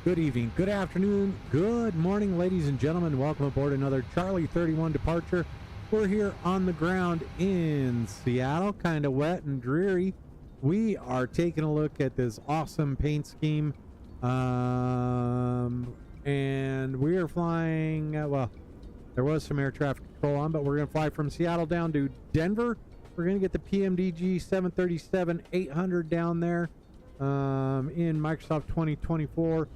Good evening, good afternoon, good morning, ladies and gentlemen. Welcome aboard another Charlie 31 departure. We're here on the ground in Seattle, kind of wet and dreary. We are taking a look at this awesome paint scheme. And we are flying, well, there was some air traffic control on, but we're going to fly from Seattle down to Denver. We're going to get the PMDG 737-800 down there in Microsoft 2024.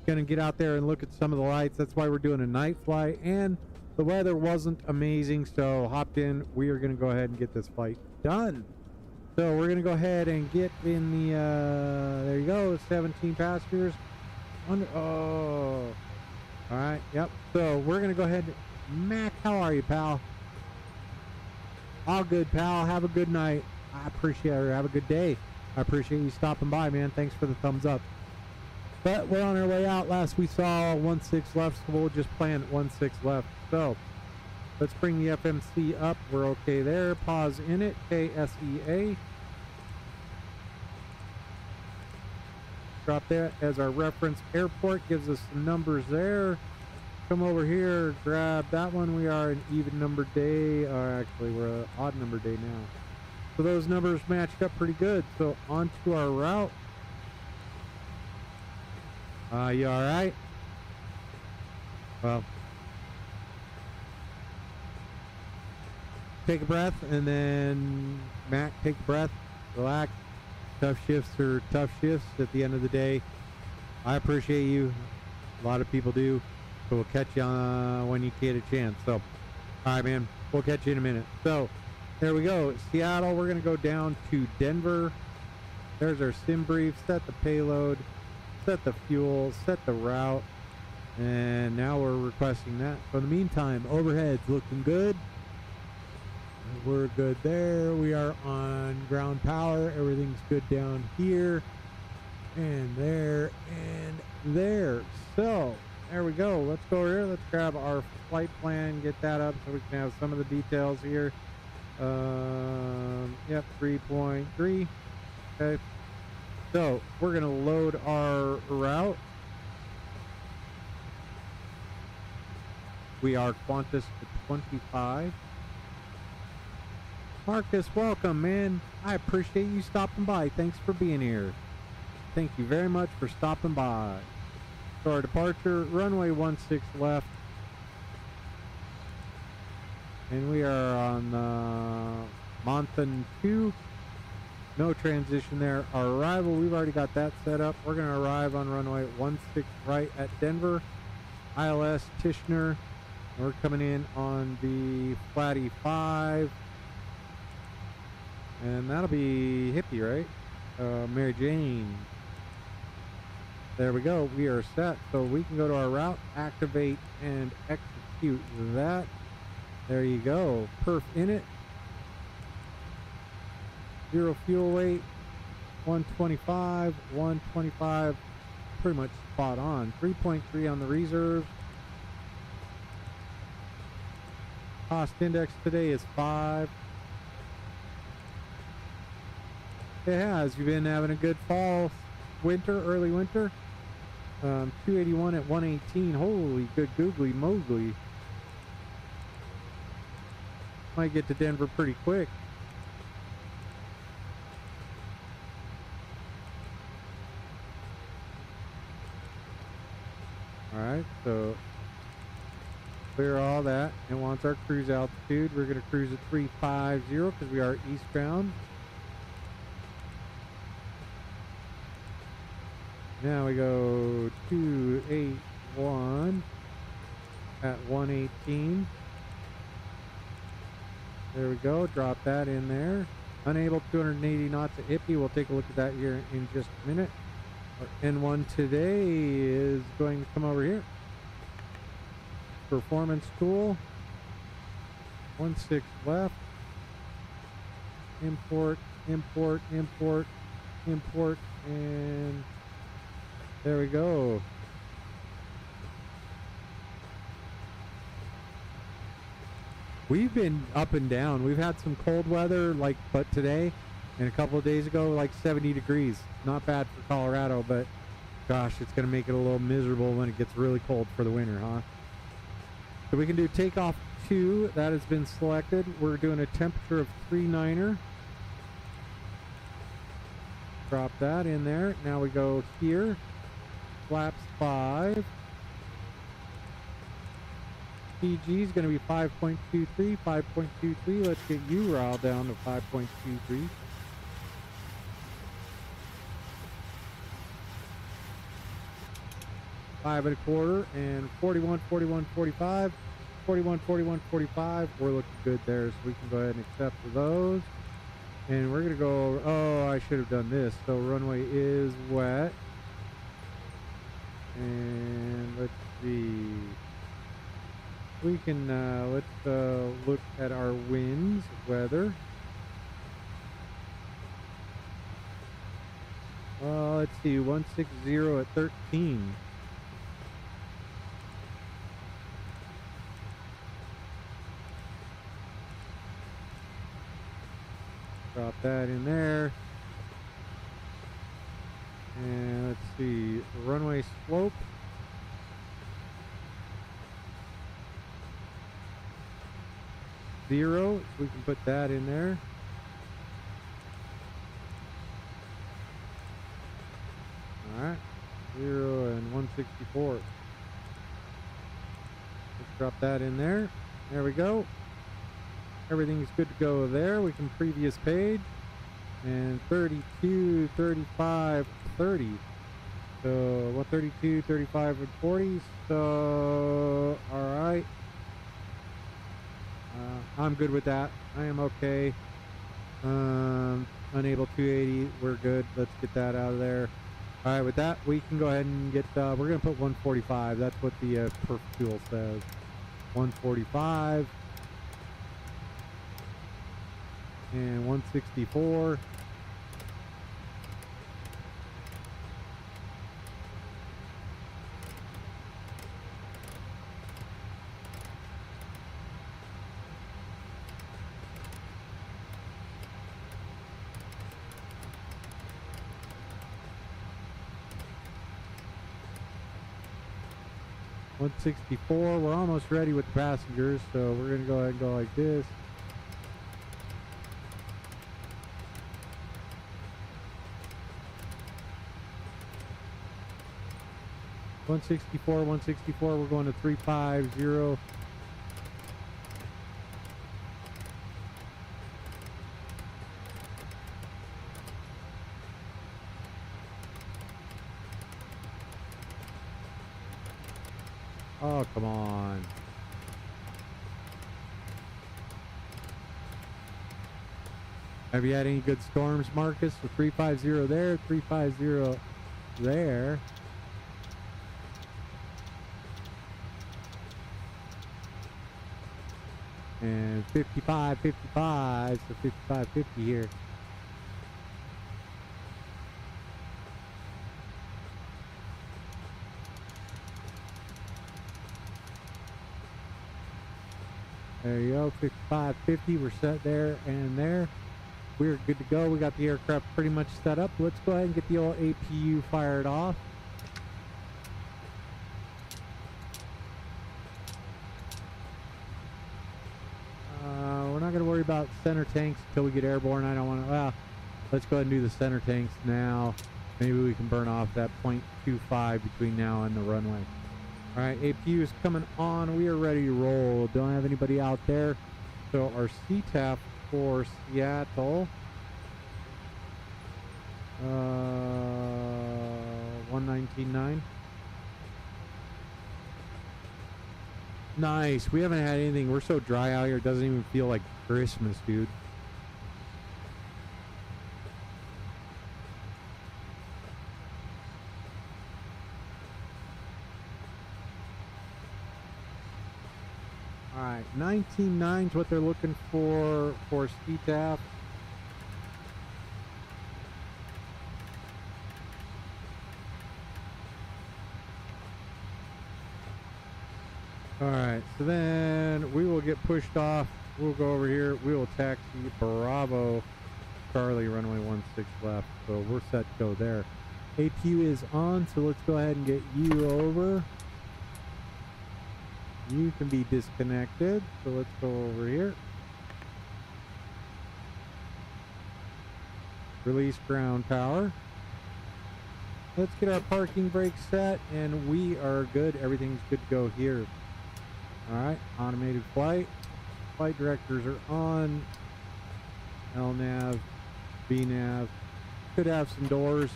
Gonna get out there and look at some of the lights. That's why we're doing a night flight, and the weather wasn't amazing, so hopped in. We are gonna go ahead and get this flight done. So we're gonna go ahead and get in the there you go, 17 passengers. All right, yep. So we're gonna go ahead. Mac, how are you, pal? All good, pal. Have a good night. I appreciate it. Have a good day. I appreciate you stopping by, man. Thanks for the thumbs up. But we're on our way out. Last we saw 1-6 left, so we'll just plan at 1-6 left. So let's bring the FMC up. We're okay there. Pause in it. KSEA. Drop that as our reference airport. Gives us some numbers there. Come over here. Grab that one. We are an even number day. Actually, we're an odd number day now. So those numbers matched up pretty good. So on to our route. You all right? Well, take a breath, and then Mac, take a breath, relax. Tough shifts are tough shifts at the end of the day. I appreciate you. A lot of people do. So we'll catch you when you get a chance. So, all right, man. We'll catch you in a minute. So, there we go. Seattle, we're going to go down to Denver. There's our sim brief. Set the payload. Set the fuel, set the route, and now we're requesting that. So in the meantime, overhead's looking good. We're good there. We are on ground power. Everything's good down here and there and there. So there we go. Let's go over here. Let's grab our flight plan, get that up so we can have some of the details here. Yep, 3.3. Okay. So we're going to load our route. We are QANTAS to 25. Marcus, welcome, man. I appreciate you stopping by. Thanks for being here. Thank you very much for stopping by. So our departure, runway 16 left. And we are on Monthan 2. No transition there. Our arrival, we've already got that set up. We're going to arrive on runway 16 right at Denver. ILS Tishner. We're coming in on the Flatty 5. And that'll be Hippie, right? Mary Jane. There we go. We are set. So we can go to our route, activate, and execute that. There you go. Perf in it. 0 fuel weight, 125, pretty much spot on. 3.3 on the reserve. Cost index today is 5. It has. You've been having a good fall, winter, early winter. 281 at 118. Holy good googly moogly. Might get to Denver pretty quick. Alright, so clear all that. It wants our cruise altitude. We're going to cruise at 350 because we are eastbound. Now we go 281 at 118. There we go. Drop that in there. Unable 280 knots at Hippie. We'll take a look at that here in just a minute. Our N1 today is going to come over here. Performance tool. 16 left. Import, import, import, import, and there we go. We've been up and down. We've had some cold weather, but today and a couple of days ago, 70 degrees. Not bad for Colorado, but Gosh, it's going to make it a little miserable when it gets really cold for the winter, huh? So we can do takeoff 2. That has been selected. We're doing a temperature of 39er. Drop that in there. Now we go here. Flaps 5. PG is going to be 5.23. 5.23. Let's get URAL down to 5.23. Five and a quarter and 41, 41, 45, 41, 41, 45. We're looking good there, so we can go ahead and accept those. And we're gonna go. Oh, I should have done this. So runway is wet, and let's see. We can let's look at our winds, weather. Let's see, 160 at 13. Drop that in there. And let's see, runway slope. Zero, so we can put that in there. Alright, 0 and 164. Let's drop that in there. There we go. Everything's good to go there. We can previous page. And 32, 35, 30. So 132, 35, and 40. So, alright. I'm good with that. I am okay. Unable 280. We're good. Let's get that out of there. Alright, with that, we can go ahead and get, we're going to put 145. That's what the perf fuel says. 145. And 164. We're almost ready with the passengers, so we're going to go ahead and go like this. One 164, we're going to 350. Oh, come on. Have you had any good storms, Marcus? So 350 there, 350 there. And 55, 55, so 55, 50 here. There you go, 55, 50, we're set there and there. We're good to go. We got the aircraft pretty much set up. Let's go ahead and get the old APU fired off. We're not going to worry about center tanks until we get airborne. I don't want to, well, let's go ahead and do the center tanks now. Maybe we can burn off that 0.25 between now and the runway. All right, APU is coming on. We are ready to roll. Don't have anybody out there. So our CTAF for Seattle, 119.9. Nice. We haven't had anything. We're so dry out here. It doesn't even feel like Christmas, dude. All right, 19.9 is what they're looking for CTAF. All right, so then we will get pushed off. We'll go over here. We will taxi Bravo Charlie, runway 16 left. So we're set to go there. APU is on, so let's go ahead and get you over. You can be disconnected, so let's go over here. Release ground power. Let's get our parking brake set, and we are good. Everything's good to go here. All right, automated flight. Flight directors are on. LNAV, VNAV. Could have some doors.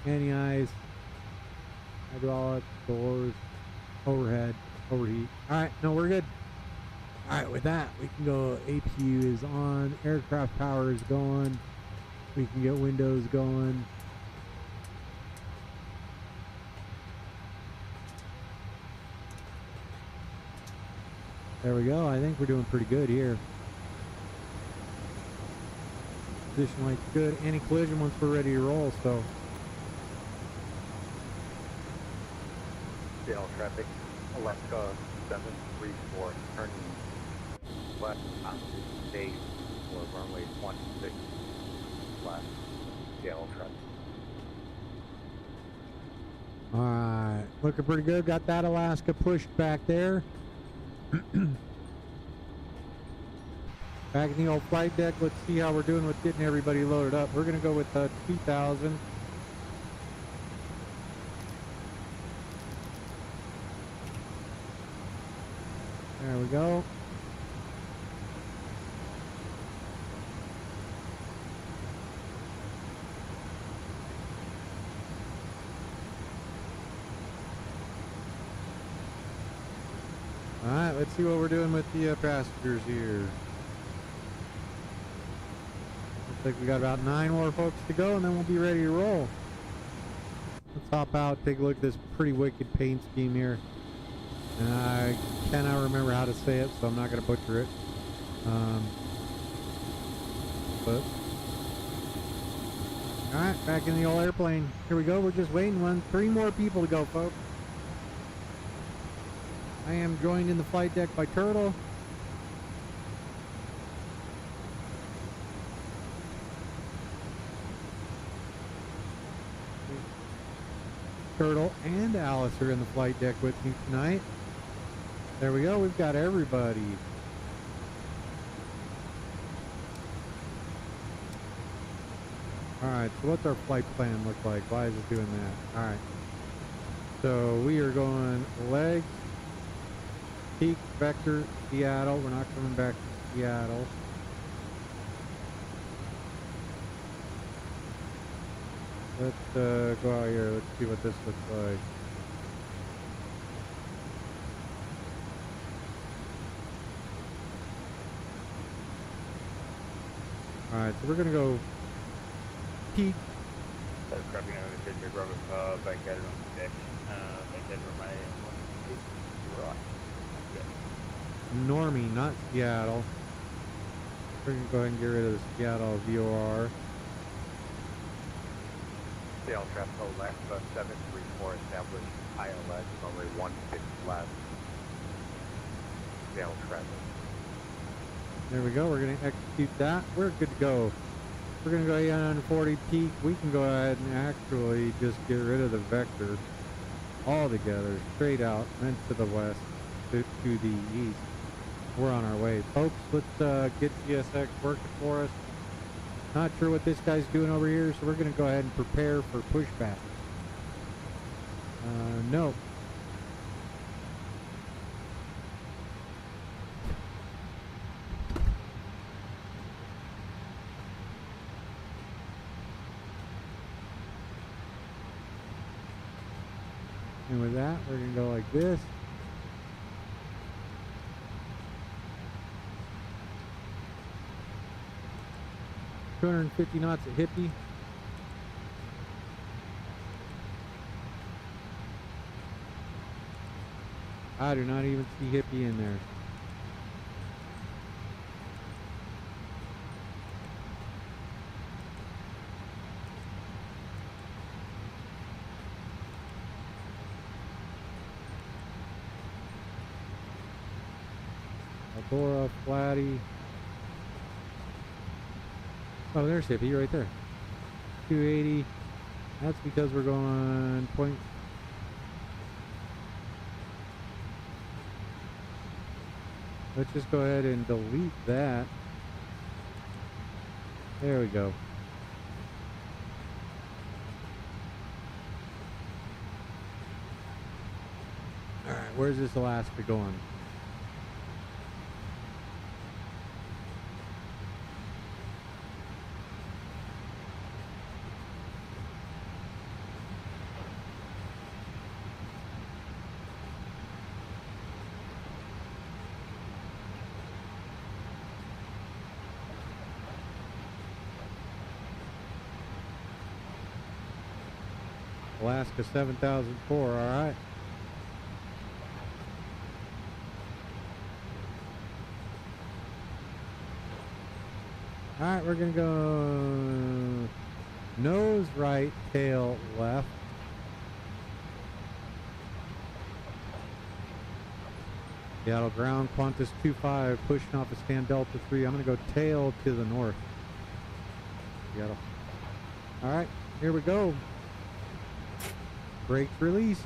Anti-ice. Hydraulic, doors, overhead, overheat. All right, no, we're good. All right, with that, we can go. APU is on. Aircraft power is going. We can get windows going. There we go. I think we're doing pretty good here. Position light's good. Anti-collision once we're ready to roll, so. Seattle traffic, Alaska 734, turning left onto base for runway 16 left, Seattle traffic. Alright, looking pretty good. Got that Alaska pushed back there. Back in the old flight deck, let's see how we're doing with getting everybody loaded up. We're going to go with 2000. There we go. Alright, let's see what we're doing with the passengers here. Looks like we got about 9 more folks to go, and then we'll be ready to roll. Let's hop out, take a look at this pretty wicked paint scheme here. And I cannot remember how to say it, so I'm not going to butcher it. But alright, back in the old airplane. Here we go. We're just waiting 3 more people to go, folks. I am joined in the flight deck by Turtle. Turtle and Alice are in the flight deck with me tonight. There we go. We've got everybody. Alright, so what's our flight plan look like? Why is it doing that? Alright. So we are going legs, peak, vector, Seattle. We're not coming back to Seattle. Let's go out here. Let's see what this looks like. Alright, so we're going to go peak. Crapping out of the big rubber bank headed on the deck. Bank headed on my Normie, not Seattle. We're going to go ahead and get rid of the Seattle VOR. Seattle traffic, Alaska 734, established ILS, runway 16 left, Seattle traffic. There we go. We're going to execute that. We're good to go. We're going to go 840 peak. We can go ahead and actually just get rid of the vector altogether, straight out, and to the west, to the east. We're on our way. Folks, let's get GSX working for us. Not sure what this guy's doing over here, so we're going to go ahead and prepare for pushback. No. And with that, we're going to go like this. $250 knots at Hippie. I do not even see Hippie in there. Eldora, Flatty. Oh, there's Hippie right there. 280. That's because we're going point. Let's just go ahead and delete that. There we go. All right, where's this Alaska going? Alaska 7004, all right. All right, we're gonna go nose right, tail left. Seattle ground, Qantas 25, pushing off a stand Delta 3. I'm gonna go tail to the north. Seattle. All right, here we go. Brakes released.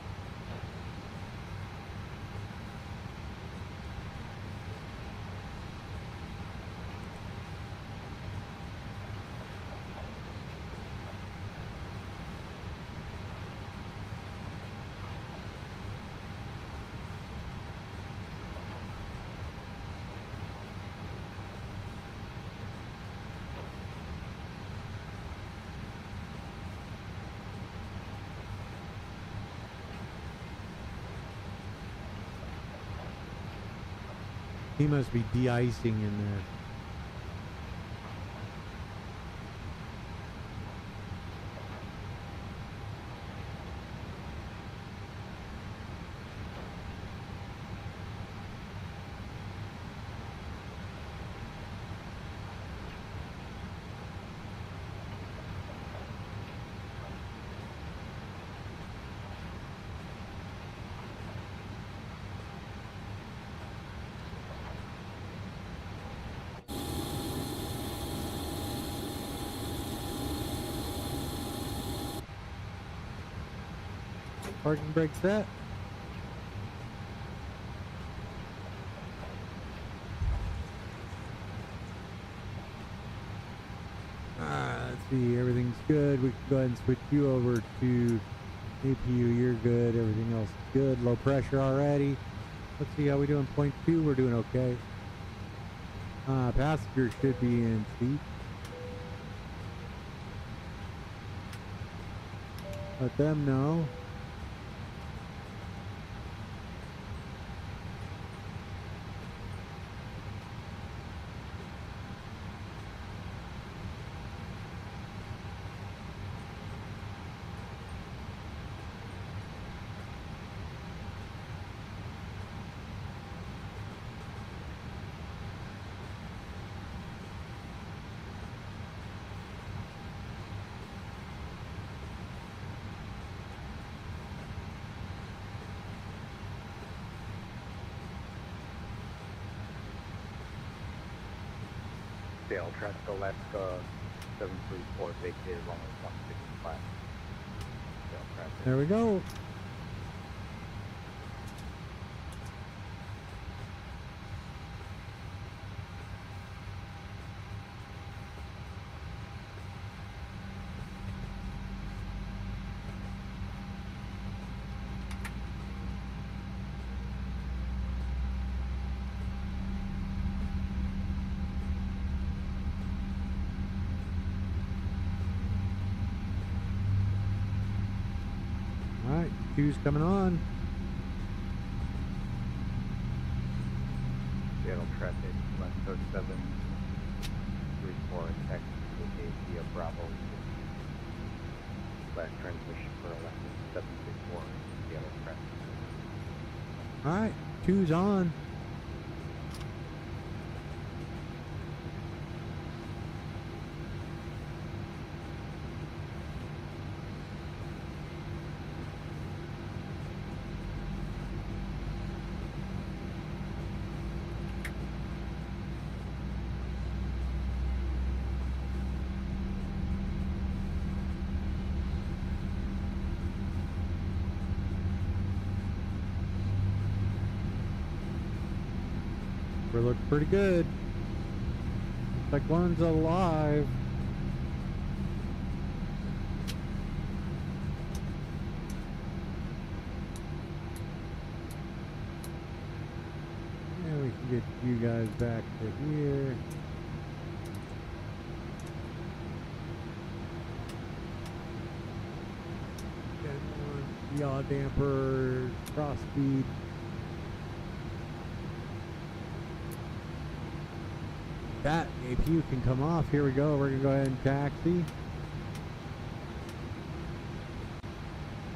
He must be de-icing in there. Parking brake set. Let's see, everything's good. We can go ahead and switch you over to APU. You're good. Everything else is good. Low pressure already. Let's see how we do in point 2. We're doing okay. Passenger should be in seat. Let them know. Seattle traffic, Alaska 734, vacated runway 165. Seattle traffic. There we go. Alright, Q's coming on. Seattle traffic, left 0734, taxi to KSEA Bravo. Last transmission for Alaska 734, Seattle traffic. Alright, Q's on. Sure looks pretty good. Looks like one's alive. And we can get you guys back to here. Yaw damper, cross speed. That APU can come off. Here we go. We're gonna go ahead and taxi.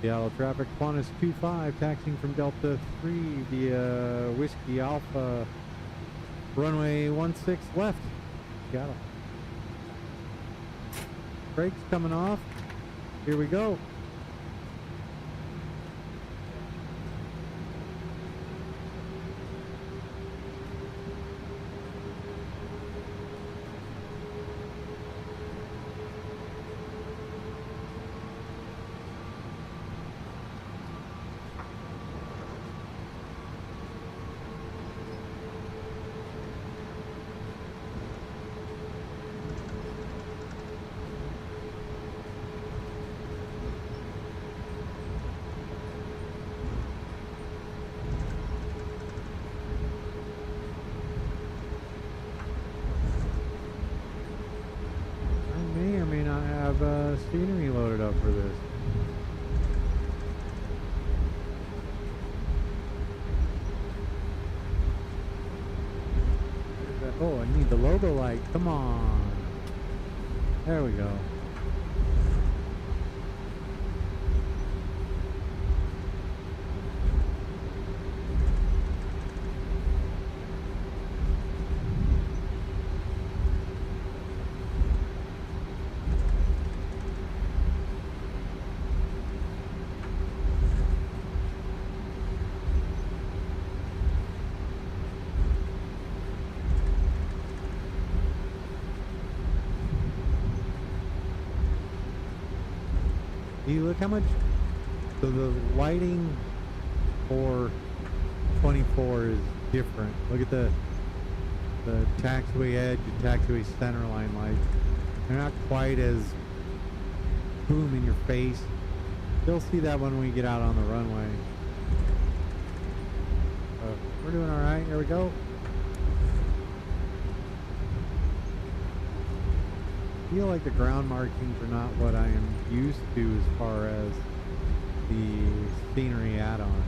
Seattle traffic, Qantas 25, taxiing from Delta 3 via Whiskey Alpha, runway 16 left, Seattle. Brakes coming off. Here we go. Scenery loaded up for this. Oh, I need the logo light. Come on. There we go. Look how much the lighting for 24 is different. Look at the taxiway edge and taxiway center line lights. They're not quite as boom in your face. You'll see that when we get out on the runway. We're doing all right. Here we go. I feel like the ground markings are not what I am used to as far as the scenery add-on.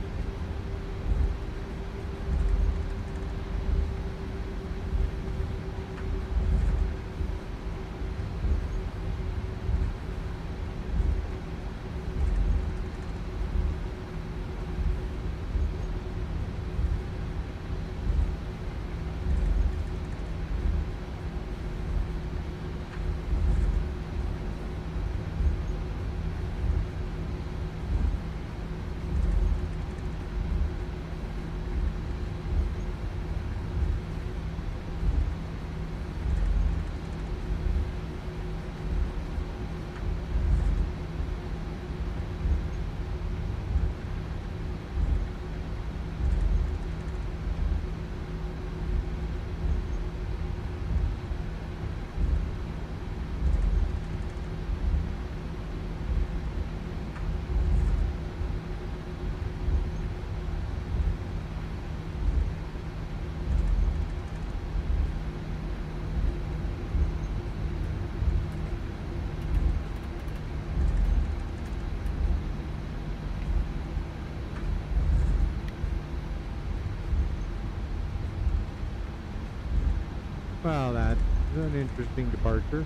Well, that's an interesting departure.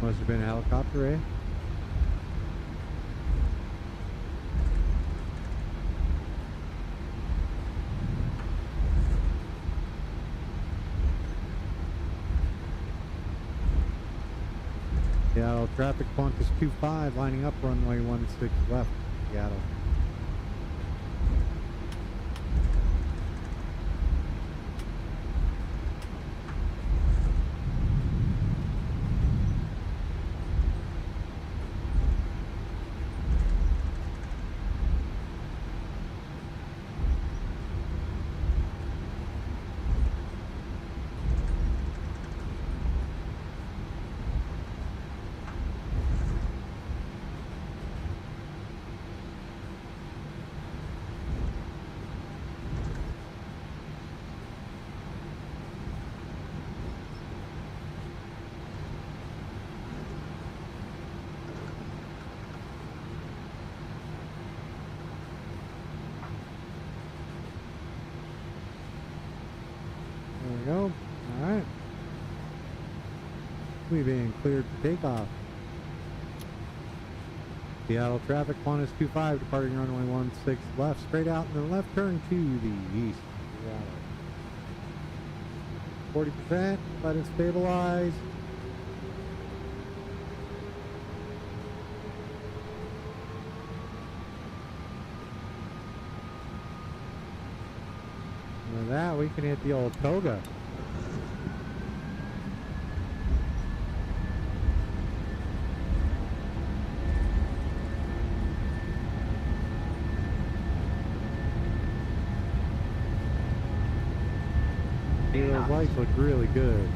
Must have been a helicopter, eh? Seattle traffic, Qantas 25, lining up runway 16 left, Seattle. Alright. We've been cleared for takeoff. Seattle traffic, QANTAS 25, departing runway 16 left, straight out and then left turn to the east. Seattle. 40%, let it stabilize. With that, we can hit the old toga. Those lights look really good.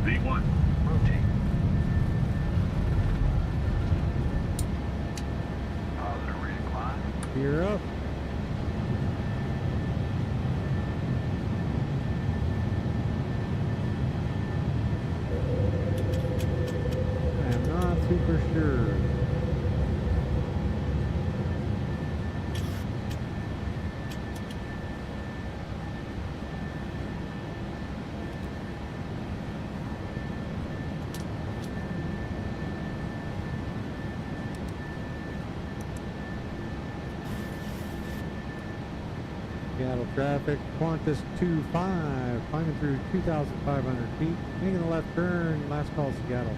V1, rotate. Positive recline. Gear up. For sure. Seattle traffic, QANTAS 25, climbing through 2,500 feet, making the left turn, last call Seattle.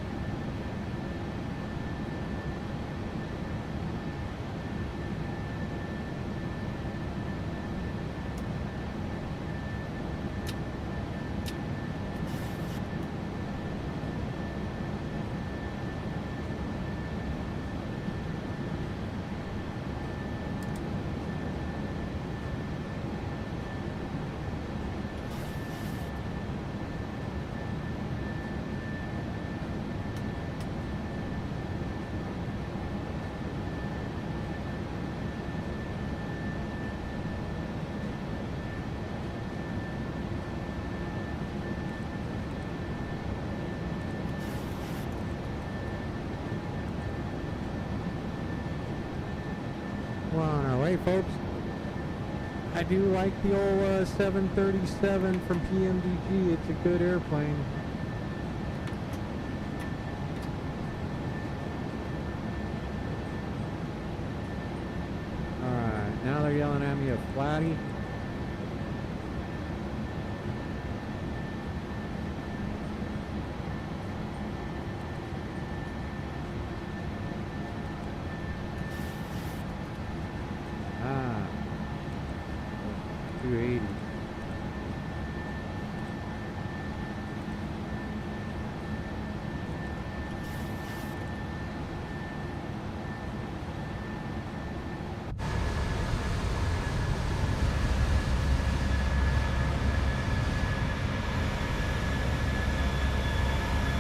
We're on our way, folks. I do like the old 737 from PMDG. It's a good airplane. Alright, now they're yelling at me a flatty. Ah, 280.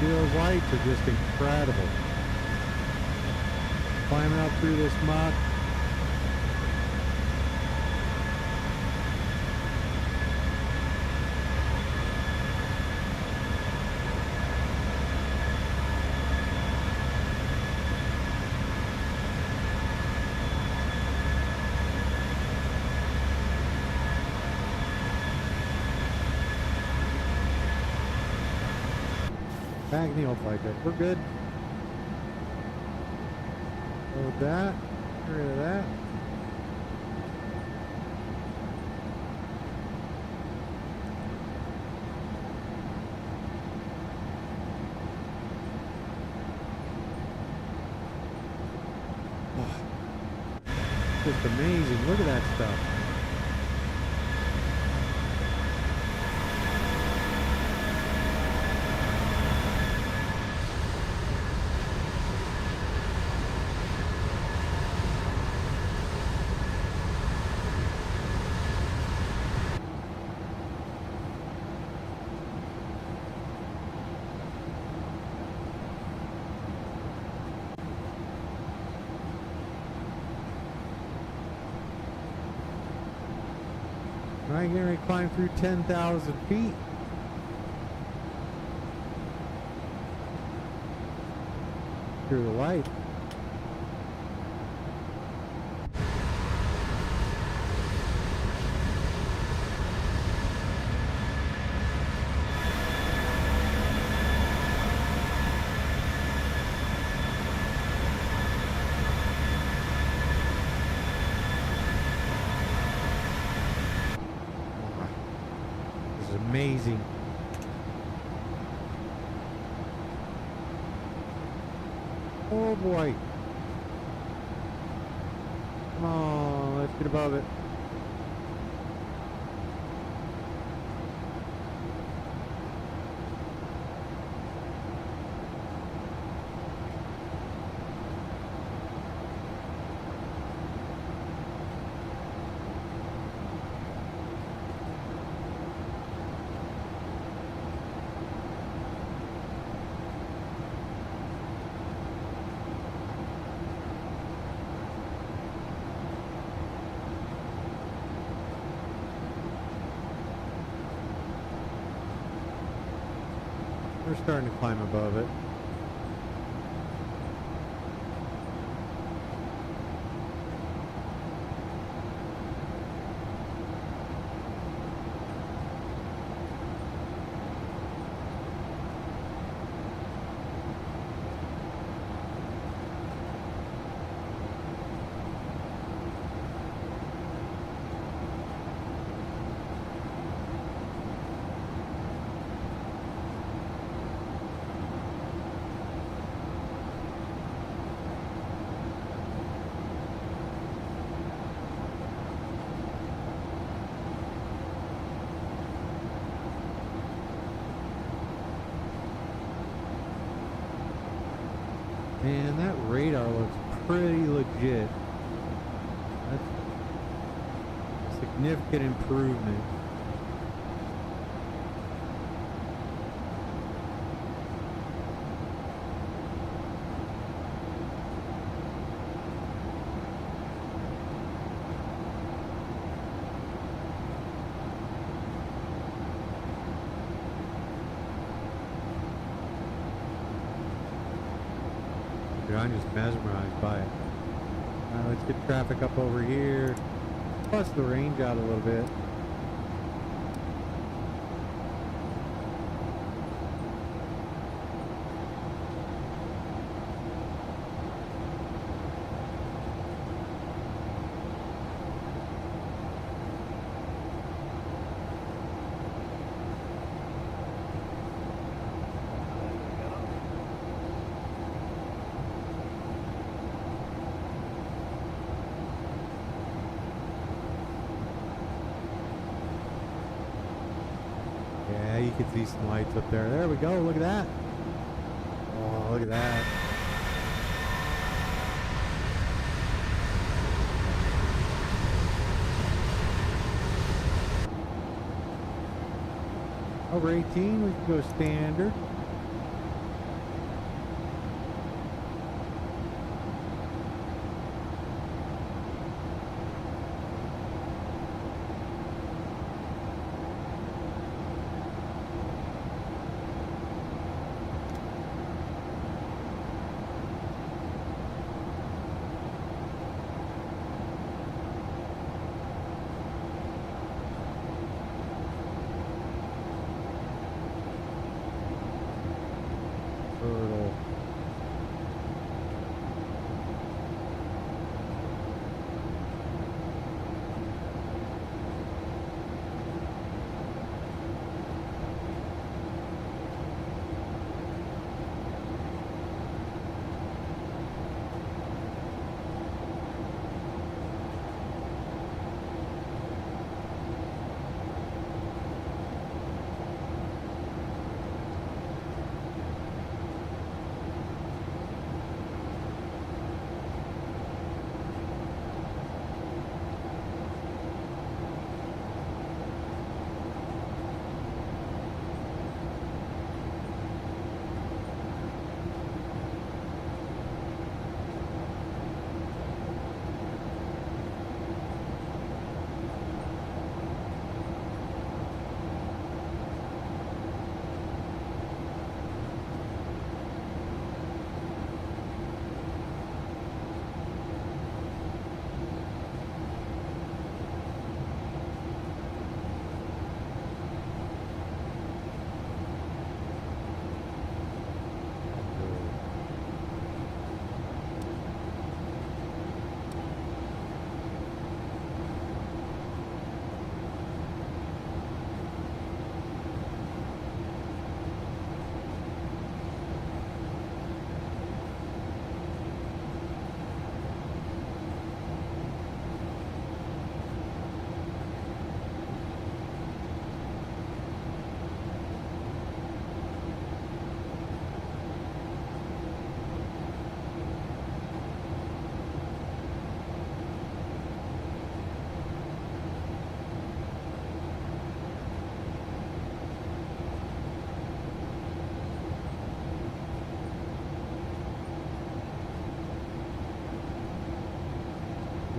Those lights are just incredible. Climbing up through this muck. Back in the old flight deck. We're good. Load that. Get rid of that. Oh, just amazing. Look at that stuff. Right here, we climb through 10,000 feet. Through the light. amazing. Oh boy. Come on, let's get above it. We're starting to climb above it. Man, that radar looks pretty legit. That's a significant improvement. Dude, I'm just mesmerized by it. Alright, let's get traffic up over here. Plus the range out a little bit. Yeah, you can see some lights up there. There we go. Look at that. Oh, look at that. Over 18, we can go standard.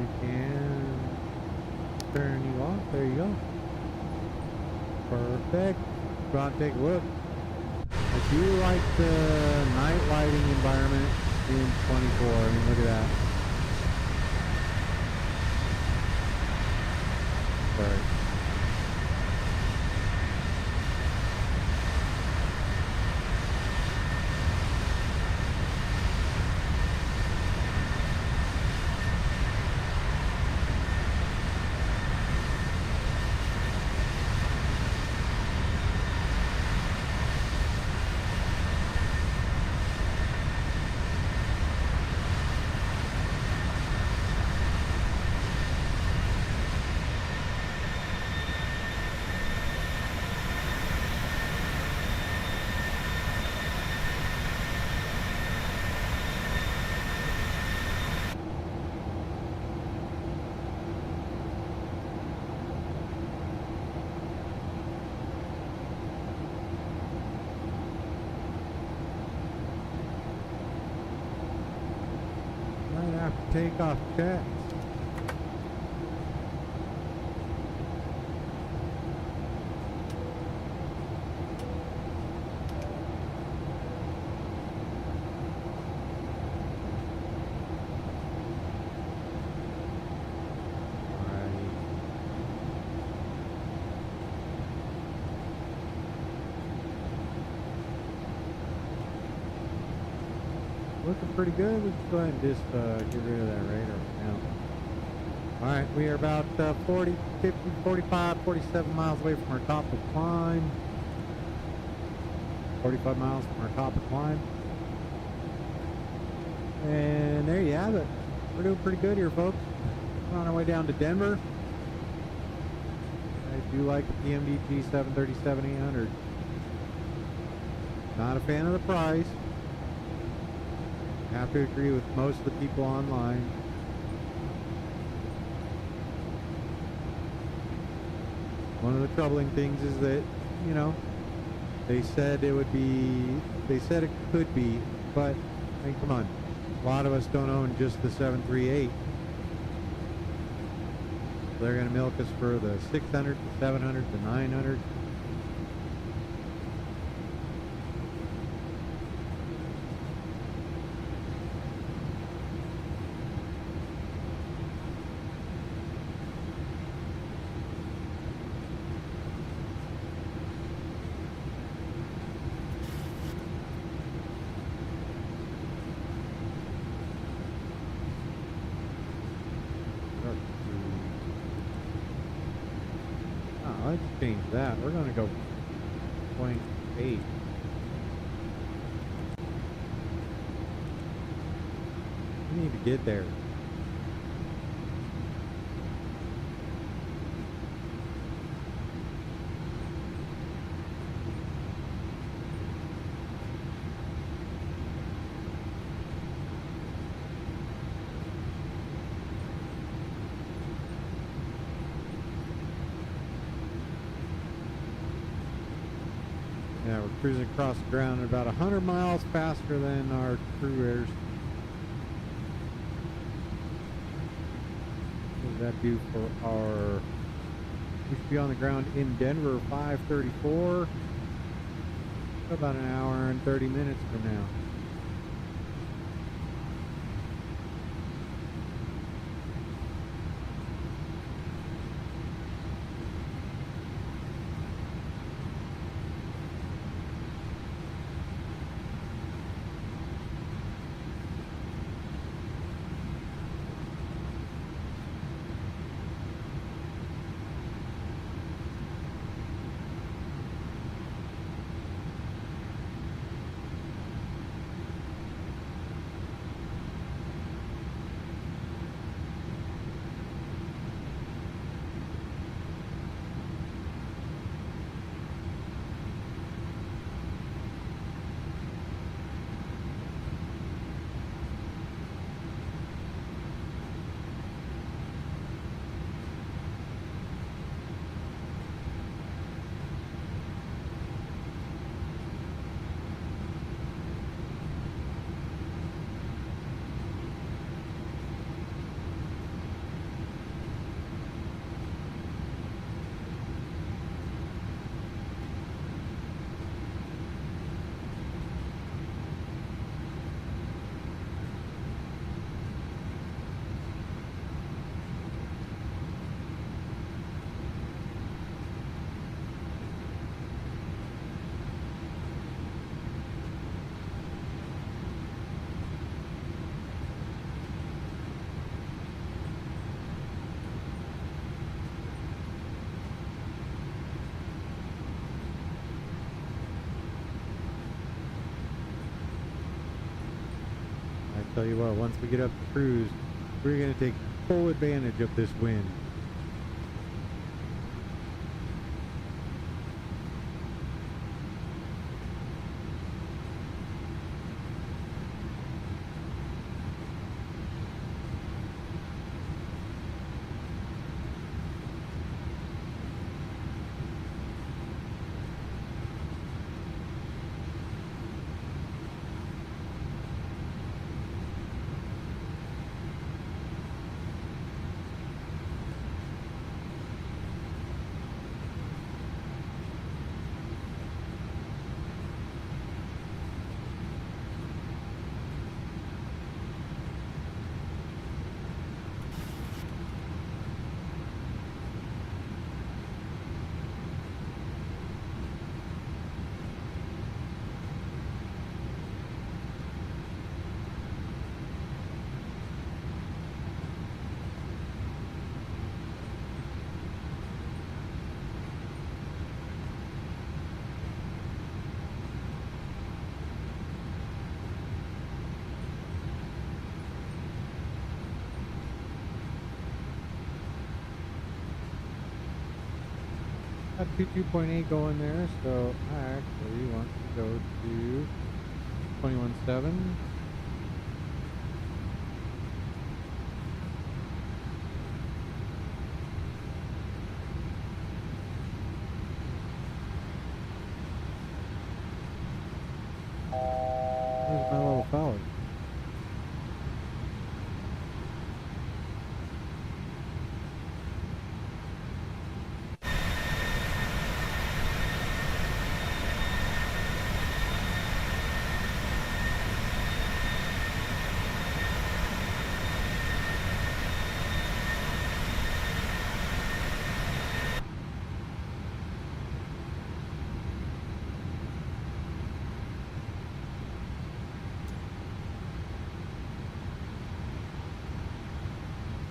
We can turn you off. There you go. Perfect. Go out and take a look. I do like the night lighting environment in 24. I mean, look at that. Sorry. Takeoff checks. Looking pretty good. Let's go ahead and just get rid of that radar now. Alright, we are about 40, 50, 45, 47 miles away from our top of the climb. 45 miles from our top of the climb. And there you have it. We're doing pretty good here, folks. We're on our way down to Denver. I do like the PMDG 737-800. Not a fan of the price. I have to agree with most of the people online. One of the troubling things is that, you know, they said it would be, they said it could be, but, I mean, come on. A lot of us don't own just the 738. They're going to milk us for the 600, the 700, the 900. Let's change that. We're going to go 0.8. We need to get there. Yeah, we're cruising across the ground at about 100 miles faster than our crew airs. What does that do for our... We should be on the ground in Denver 5:34. About an hour and 30 minutes from now. tell you what, once we get up to cruise, we're going to take full advantage of this wind. Got 22.8 going there, so I actually want to go to 21.7. Where's my little fella?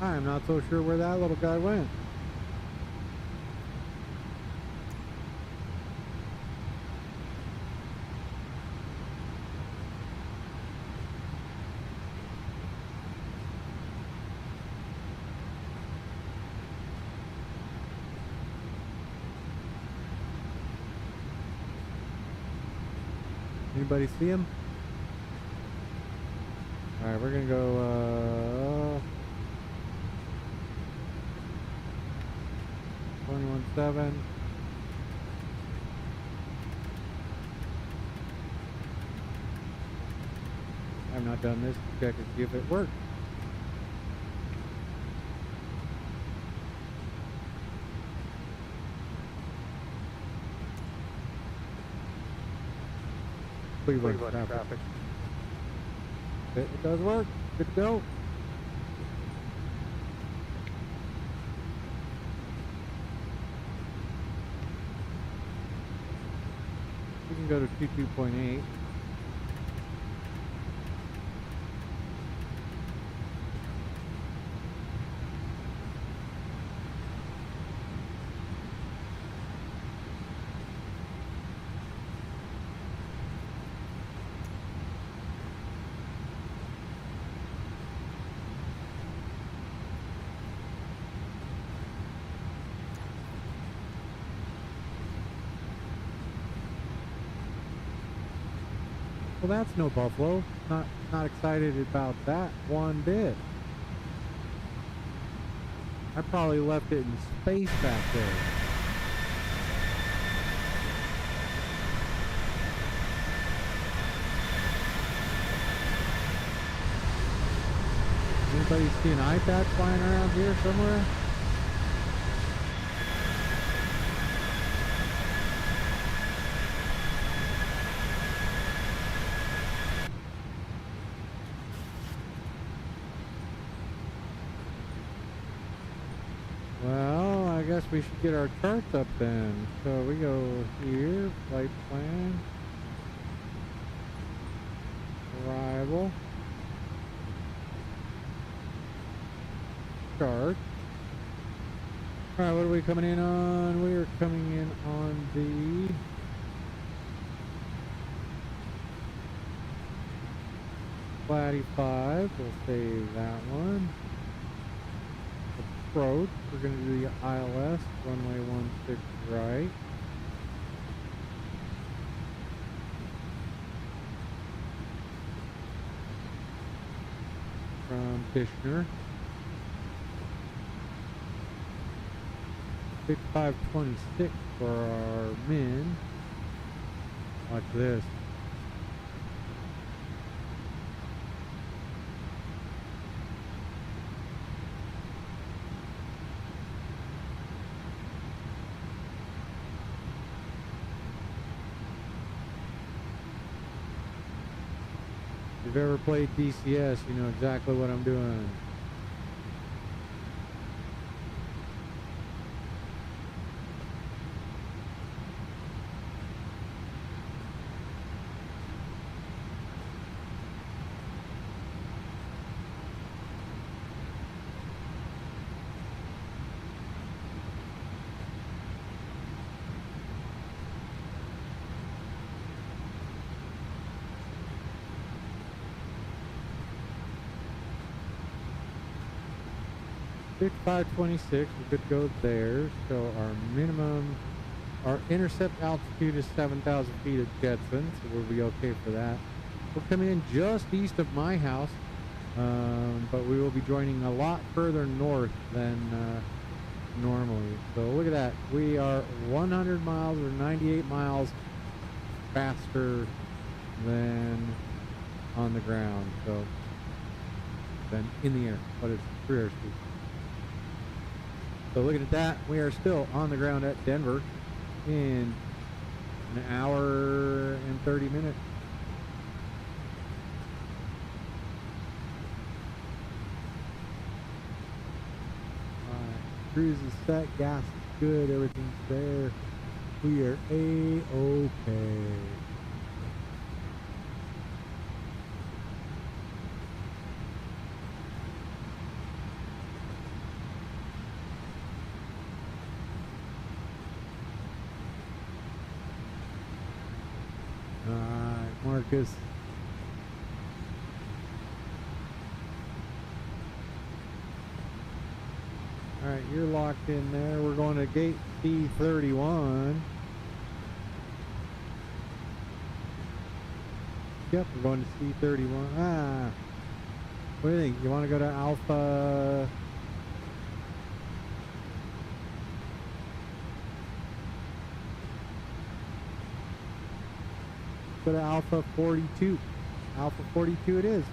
I'm not so sure where that little guy went. Anybody see him? All right, we're gonna go 21.7. I've not done this to check and see if it works. Cleveland traffic. It does work. Good to go. We can go to 22.8. Well, that's no buffalo. Not excited about that one bit. I probably left it in space back there. Anybody see an iPad flying around here somewhere? Well, I guess we should get our charts up then. So we go here, flight plan, arrival, chart. Alright, what are we coming in on? We are coming in on the Flatty 5, we'll save that one. Approach, we're going to do the ILS, runway 16 right. From Tishner. 6526 for our min. Watch this. If you've ever played DCS, you know exactly what I'm doing. Pick 526, we could go there. So our minimum, our intercept altitude is 7,000 feet at Jetson, so we'll be okay for that. We're coming in just east of my house, but we will be joining a lot further north than normally. So look at that, we are 100 miles or 98 miles faster than on the ground, so than in the air, but it's free airspeed. So looking at that, we are still on the ground at Denver in an hour and 30 minutes. Alright, cruise is set, gas is good, everything's there. We are A-okay. Marcus. Alright, you're locked in there. We're going to gate C31. Yep, we're going to C31. Ah, what do you think? You want to go to Alpha? Go to Alpha 42. Alpha 42 it is.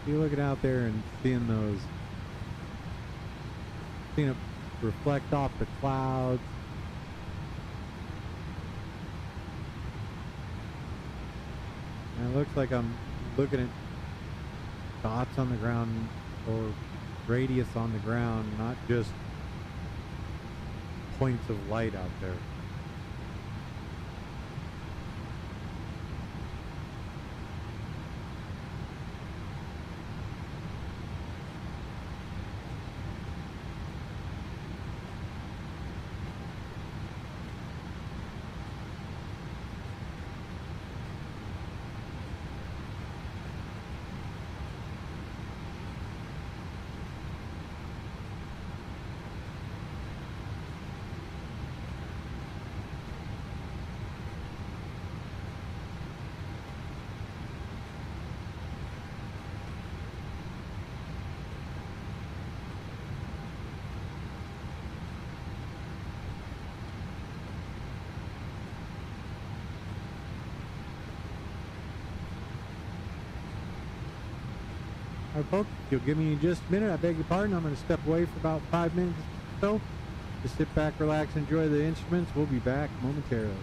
You looking out there and seeing it reflect off the clouds. And it looks like I'm looking at dots on the ground or radius on the ground, not just points of light out there. All right, folks, if you'll give me just a minute, I beg your pardon. I'm going to step away for about 5 minutes or so. Just sit back, relax, enjoy the instruments. We'll be back momentarily.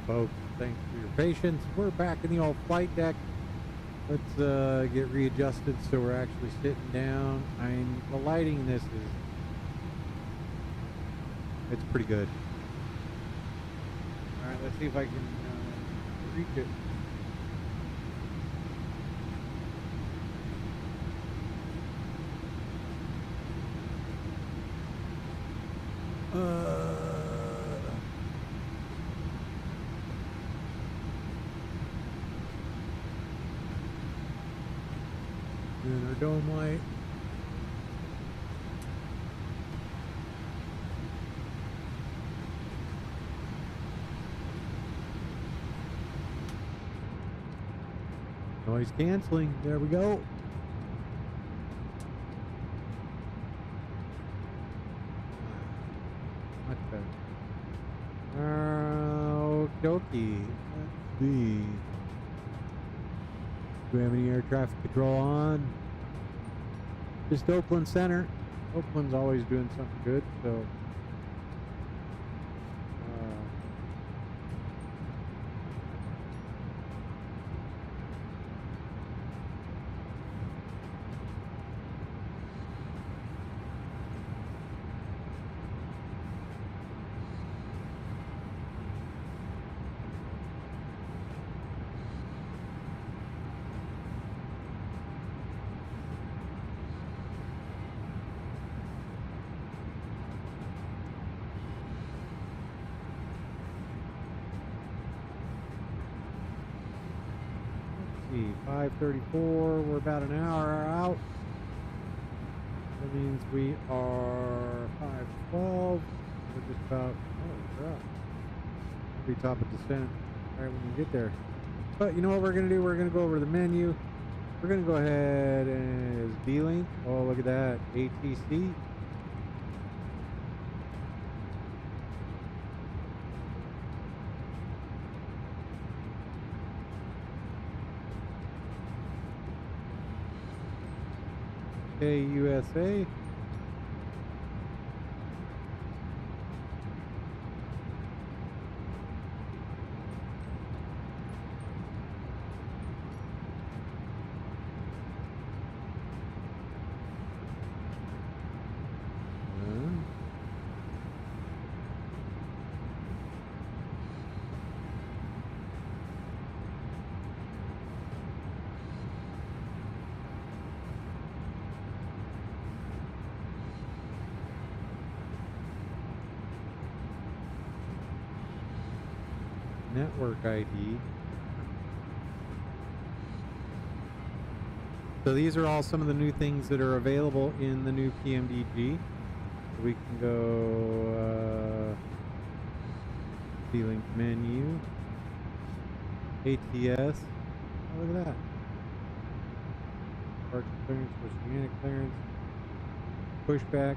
folks. Thanks for your patience. We're back in the old flight deck. Let's get readjusted so we're actually sitting down. The lighting in this it's pretty good. All right, let's see if I can reach it. And our dome light. Noise canceling. There we go. Much better. Okey-dokey. Let's see. Do we have any air traffic control on? Just Oakland Center. Oakland's always doing something good, so. See, 5:34. We're about an hour out. That means we are 5:12. We're just about. Oh, we're up. We'll be top of descent right when we get there. But you know what we're gonna do? We're gonna go over to the menu. We're gonna go ahead and D-Link. Oh, look at that. ATC. USA. Network ID. So these are all some of the new things that are available in the new PMDG. We can go D-Link menu, ATS. Oh, look at that. Departure clearance, oceanic clearance, pushback.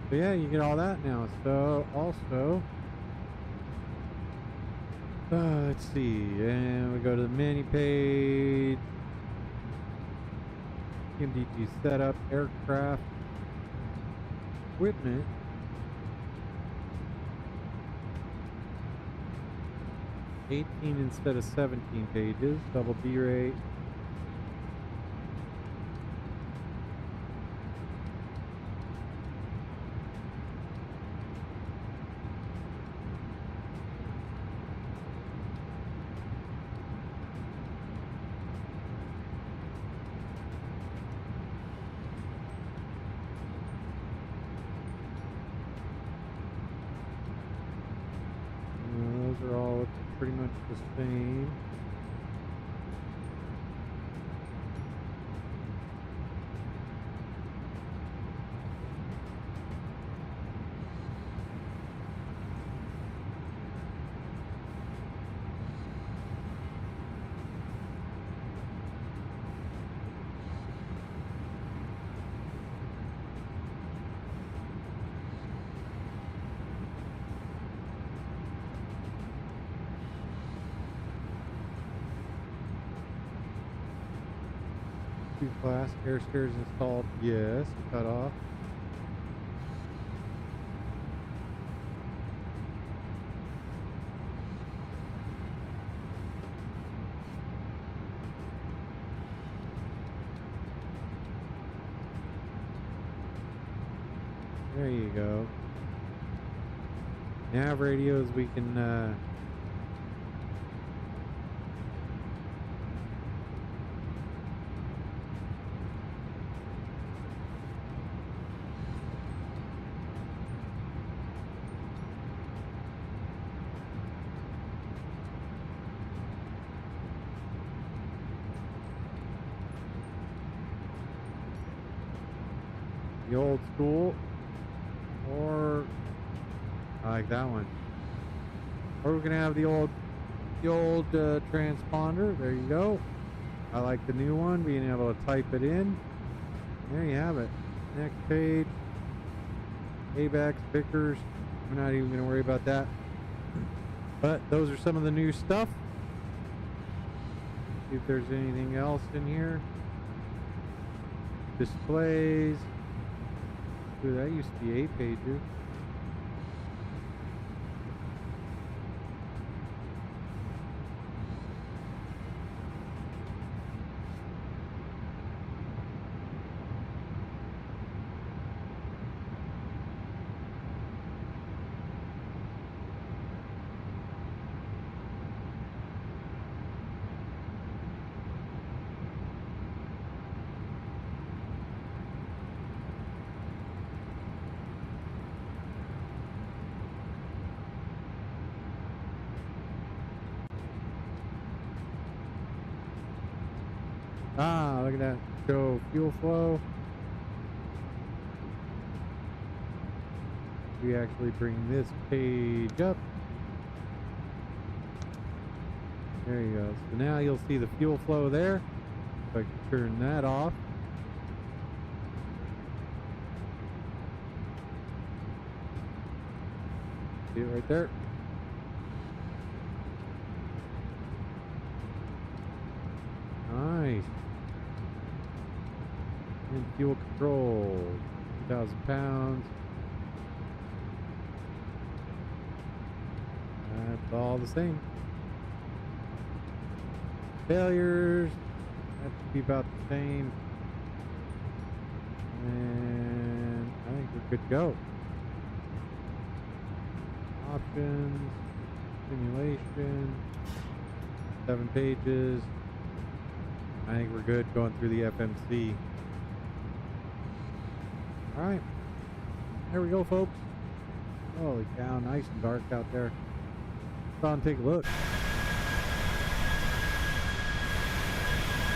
So yeah, you get all that now. So also, let's see, and we go to the menu page, PMDG setup, aircraft, equipment. $18 instead of 17 pages, double B rate. Those are all pretty much the same. 2 class. Air stairs installed. Yes. Cut off. There you go. Nav radios we can the old school, or I like that one. Or we're gonna have the old transponder. There you go. I like the new one, being able to type it in. There you have it. Next page. ABAX, Vickers. We're not even gonna worry about that. But those are some of the new stuff. See if there's anything else in here. Displays. Ooh, that used to be 8 pages. Ah, look at that. Show fuel flow. We actually bring this page up. There you go. So now you'll see the fuel flow there. If I can turn that off. See it right there. Nice. And fuel control, 2,000 pounds. That's all the same. Failures, that should be about the same. And I think we're good to go. Options, simulation, 7 pages. I think we're good going through the FMC. Alright, there we go, folks. Holy cow, nice and dark out there. Let's go and take a look.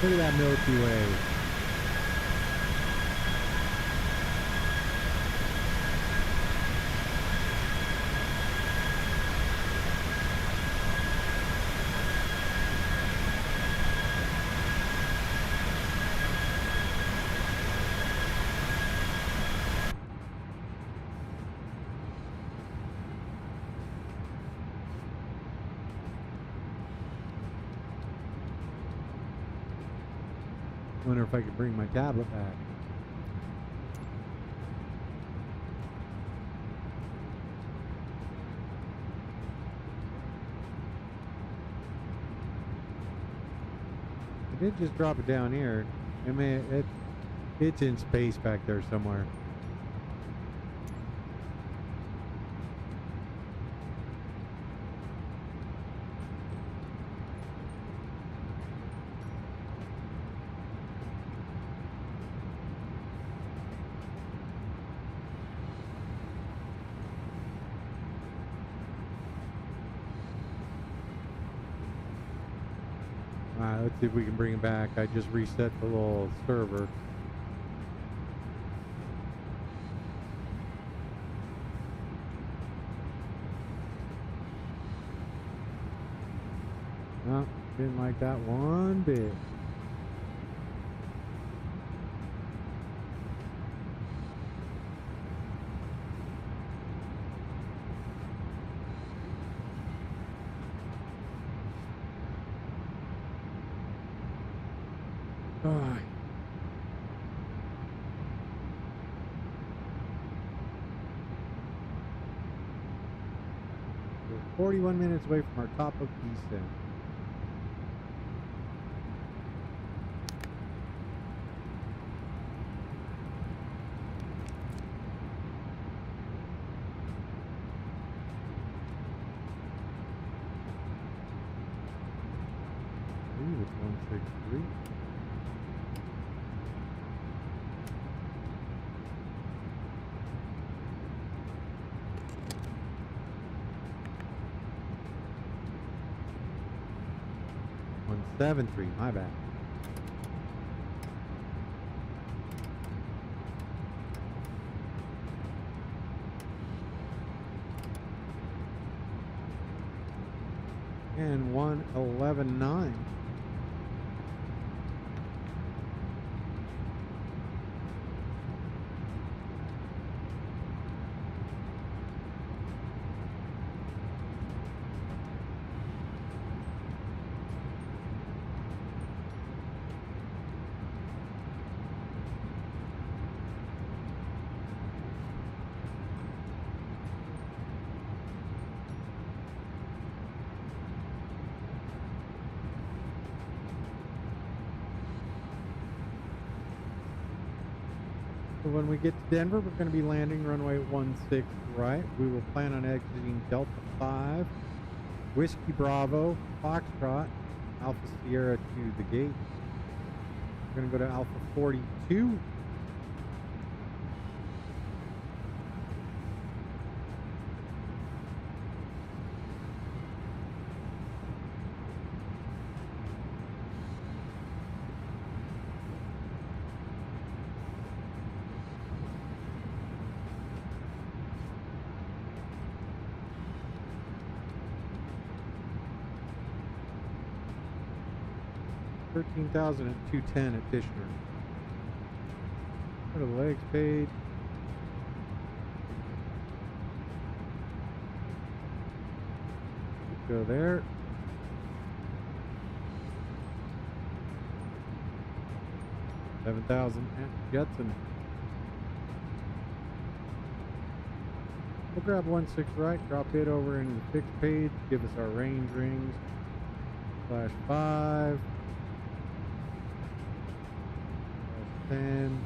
Look at that Milky Way. Wonder if I could bring my tablet back. I did just drop it down here. I mean, it's in space back there somewhere. Alright, let's see if we can bring it back. I just reset the little server. No, didn't like that one bit. 41 minutes away from our top of descent. Ooh, it's 163. Seven three, my bad. And 111.9. So when we get to Denver, we're going to be landing runway 16 right. We will plan on exiting Delta 5, Whiskey Bravo, Foxtrot, Alpha Sierra to the gate. We're going to go to Alpha 42. $13,000 at 210 at Tishner. Go to the legs page. Go there. $7,000 at Judson. We'll grab 16 right, drop it over into the fixed page, give us our range rings. /5. 10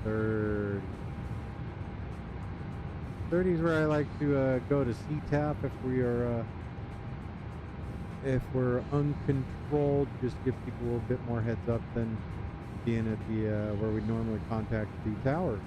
/30. 30 is where I like to go to CTAP if we're uncontrolled. Just give people a little bit more heads up than being at the where we normally contact the tower.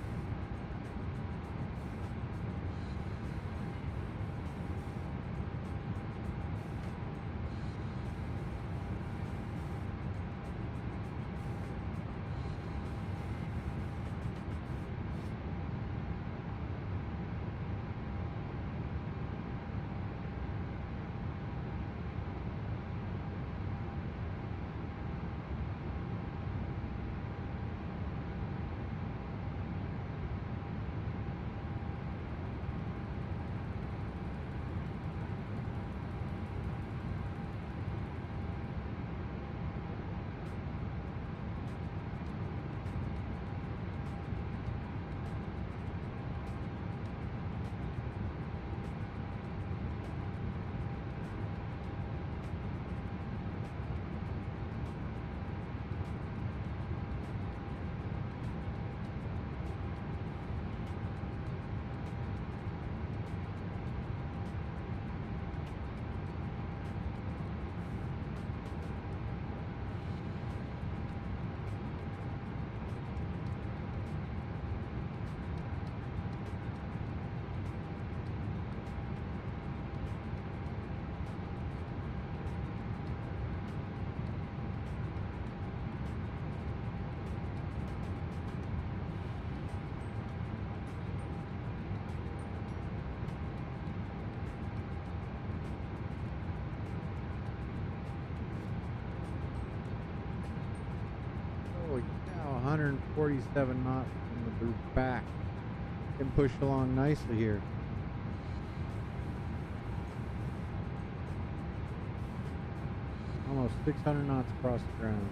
Holy cow, 147 knots from the boot back. Can push along nicely here. Almost 600 knots across the ground.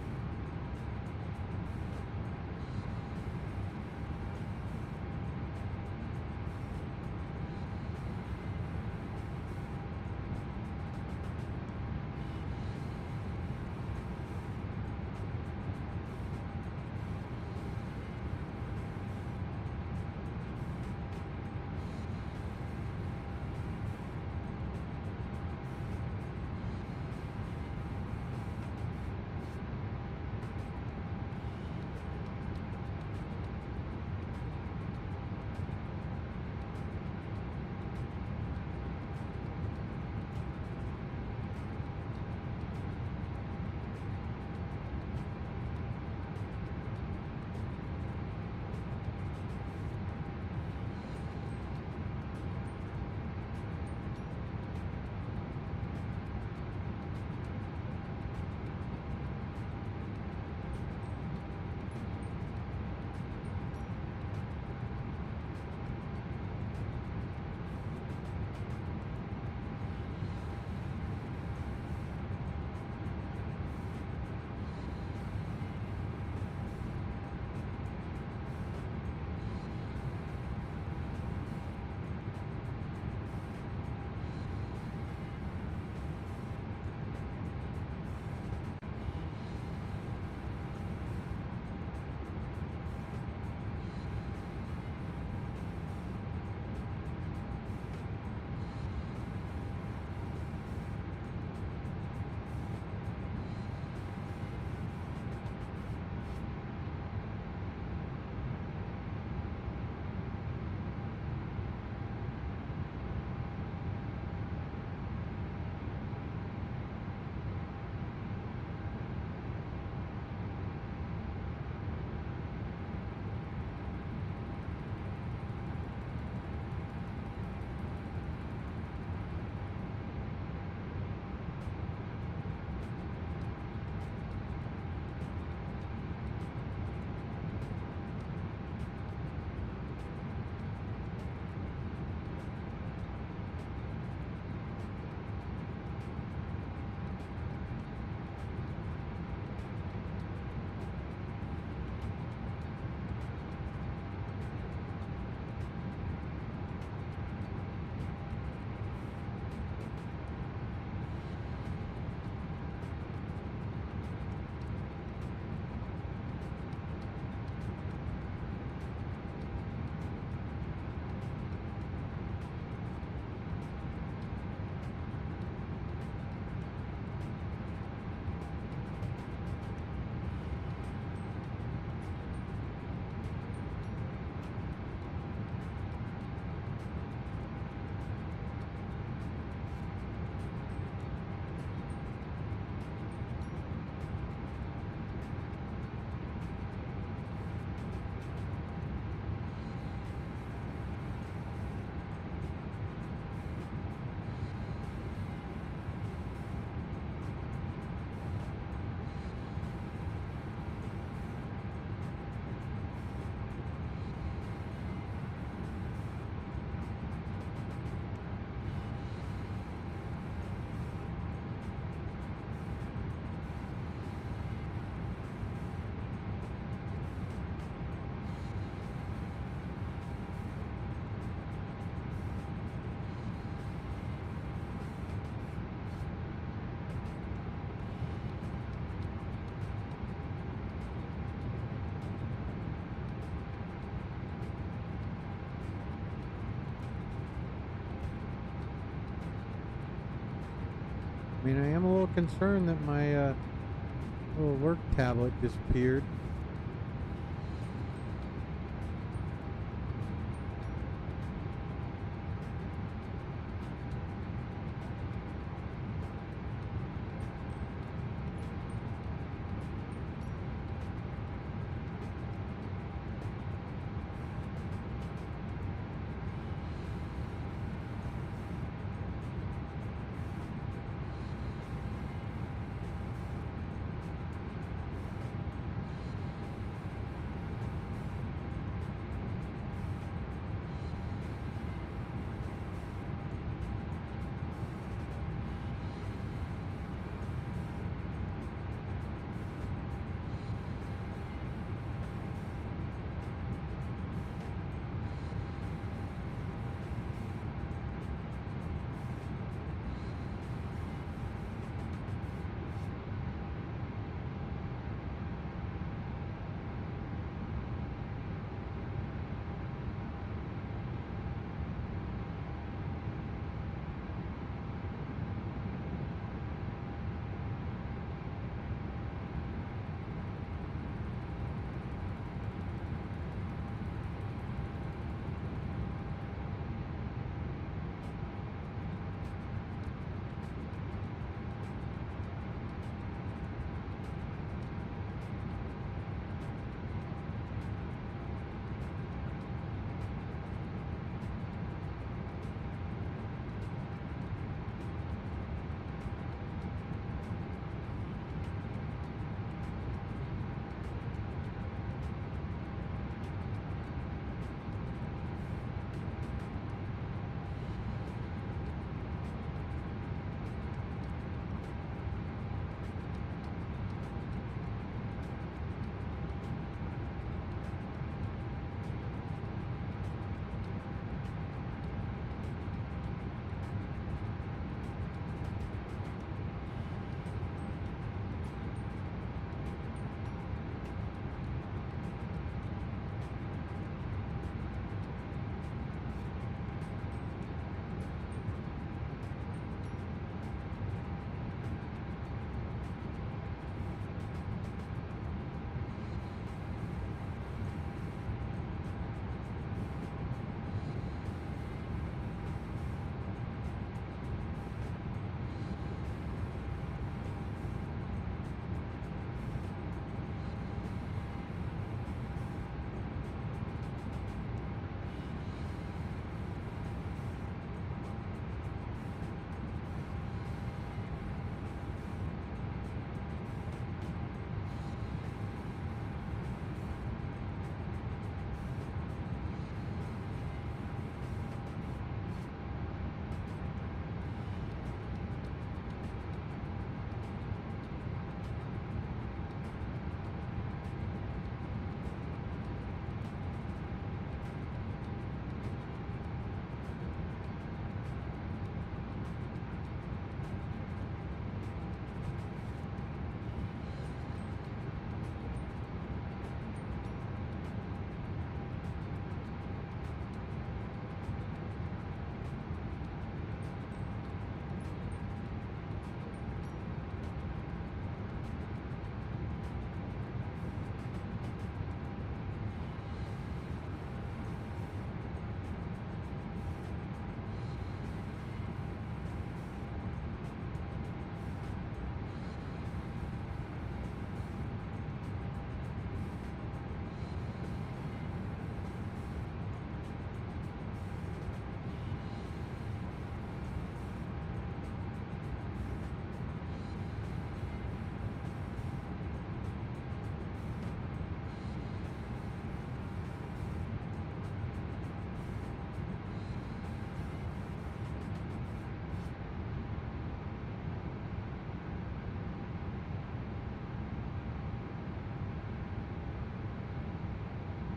I mean, I am a little concerned that my little work tablet disappeared.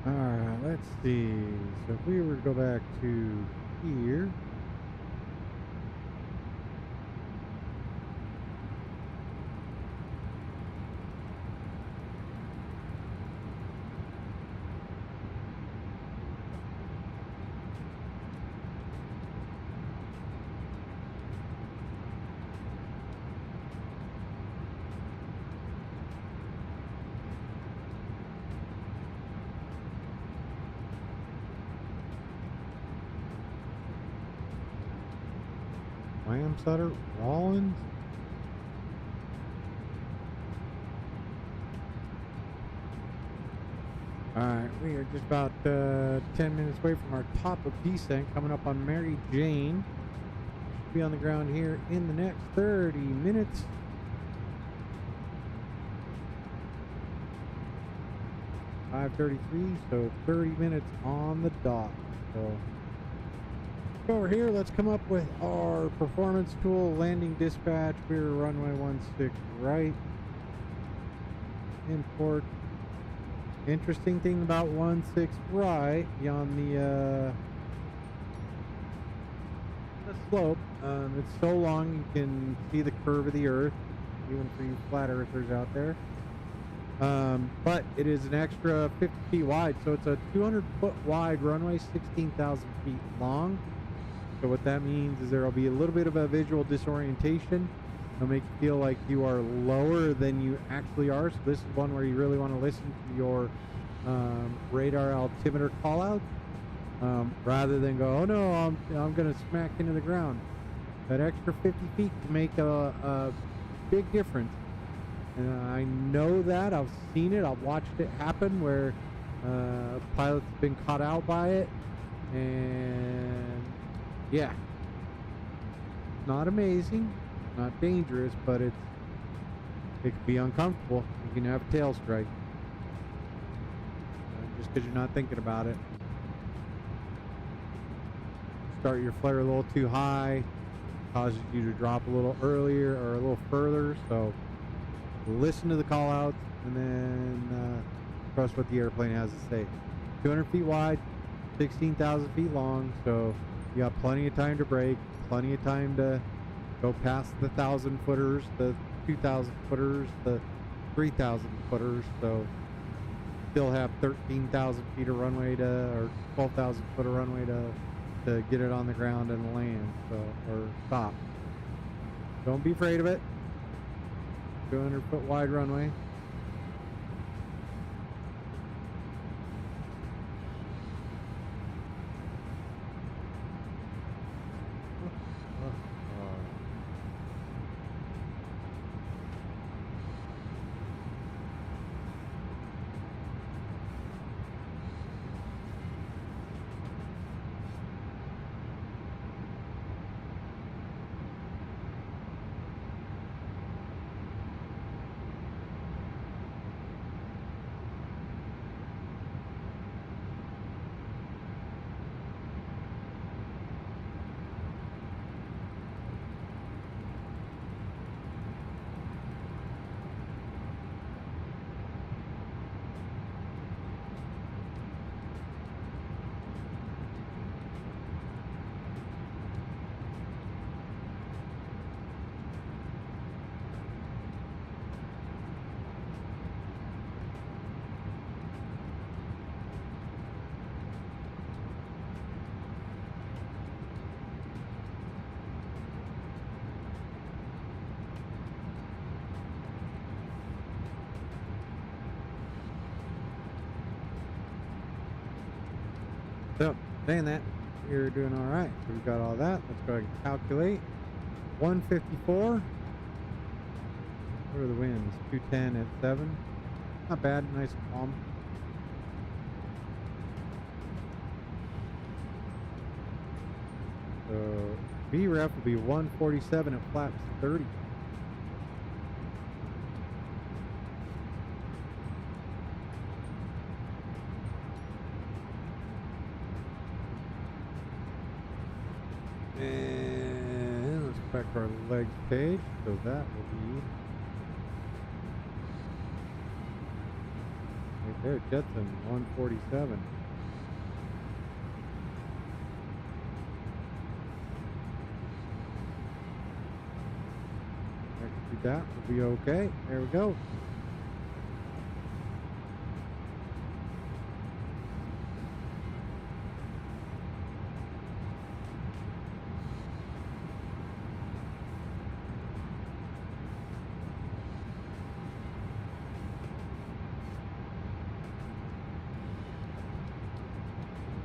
Alright, let's see. So if we were to go back to here. Lamb Sutter, Rollins. Alright, we are just about 10 minutes away from our top of descent, coming up on Mary Jane. Should be on the ground here in the next 30 minutes. .533, so 30 minutes on the dot. So over here, let's come up with our performance tool, landing dispatch. We're runway 16 right. Import. Interesting thing about 16 right, beyond the slope, it's so long you can see the curve of the earth, even for you flat earthers out there. But it is an extra 50 feet wide, so it's a 200-foot wide runway, 16,000 feet long. So what that means is there will be a little bit of a visual disorientation. It'll make you feel like you are lower than you actually are. So this is one where you really want to listen to your radar altimeter call out, rather than go, oh no, I'm going to smack into the ground. That extra 50 feet can make a big difference. And I know that. I've seen it. I've watched it happen where pilots have been caught out by it. And yeah, not amazing, not dangerous, but it can be uncomfortable. You can have a tail strike just because you're not thinking about it. Start your flare a little too high, causes you to drop a little earlier or a little further. So listen to the call outs and then trust what the airplane has to say. 200 feet wide, 16,000 feet long, so you got plenty of time to brake, plenty of time to go past the 1,000 footers, the 2,000 footers, the 3,000 footers. So still have 13,000 feet of runway to, or 12,000 foot of runway to get it on the ground and land, so, or stop. Don't be afraid of it. 200 foot wide runway. So, saying that, you're doing all right. So we've got all that. Let's go ahead and calculate. 154. What are the winds? 210 at 7. Not bad. Nice and calm. So, VREF will be 147 at flaps 30. And let's go back to our legs page. So that will be right there, Jetson 147. That will be okay. There we go.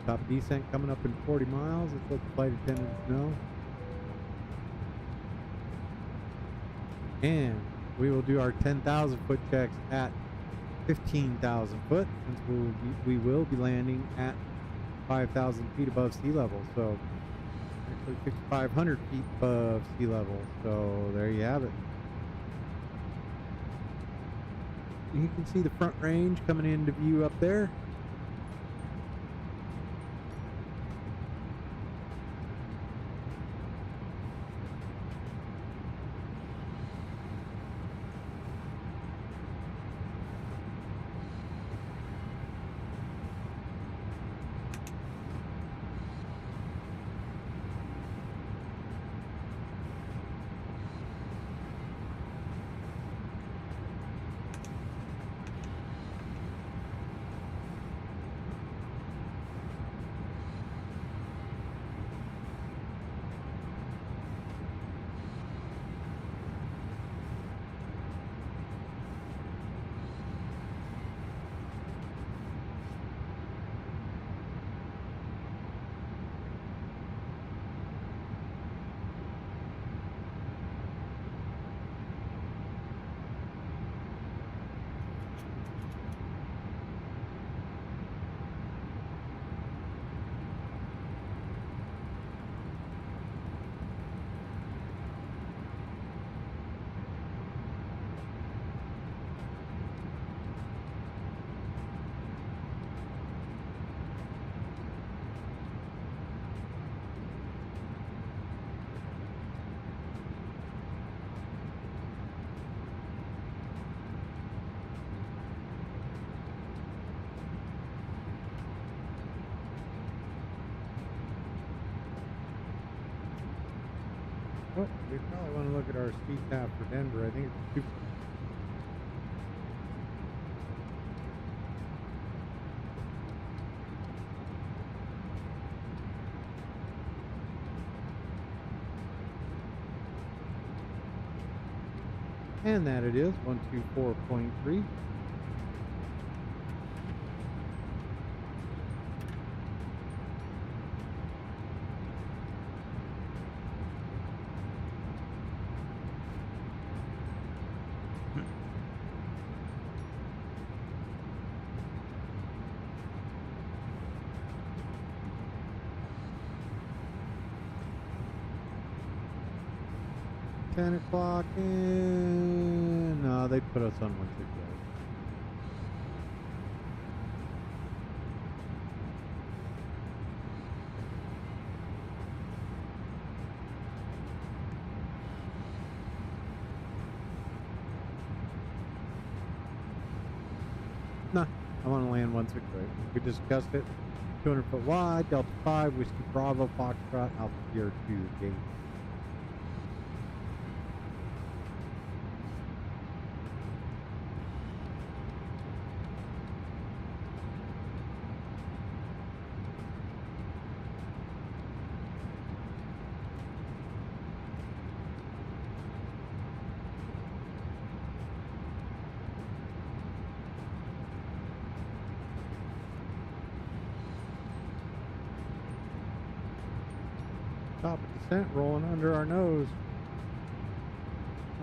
Top descent coming up in 40 miles. Let's let the flight attendants know. And we will do our 10,000 foot checks at 15,000 foot, since we will be landing at 5,000 feet above sea level. So actually 5,500 feet above sea level. So there you have it. You can see the front range coming into view up there. Oh, we probably want to look at our speed cap for Denver. I think it's 2. And that it is 124.3. O'clock in. No, they put us on 168. Nah, I want to land 168. We discussed it. 200 foot wide, Delta 5, Whiskey Bravo, Foxtrot, Alpha Sierra 2, gate. Top of descent rolling under our nose.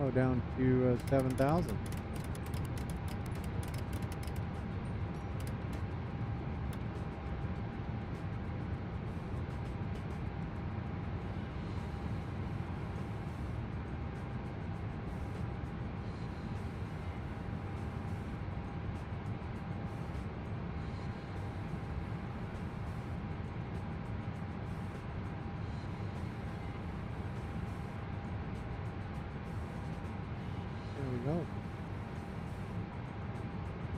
Oh, down to 7,000. Go.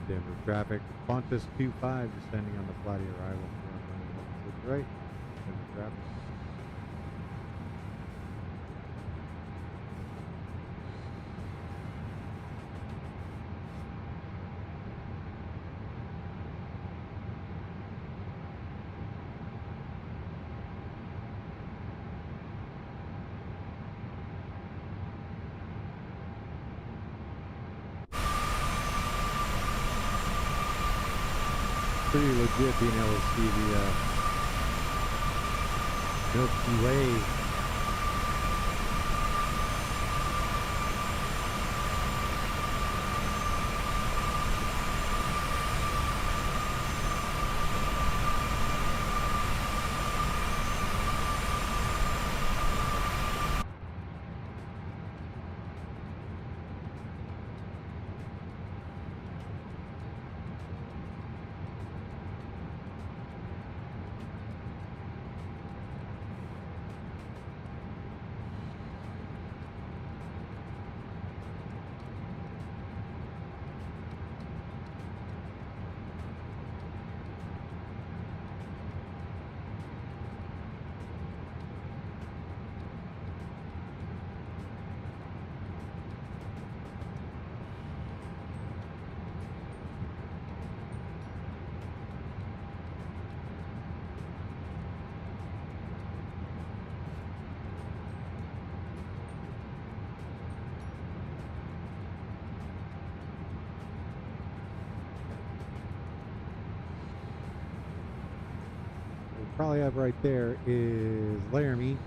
Denver traffic. Qantas 25 descending on the flight arrival. That's right. Denver traffic. Pretty legit being able to see the Milky Way. probably have right there is Laramie,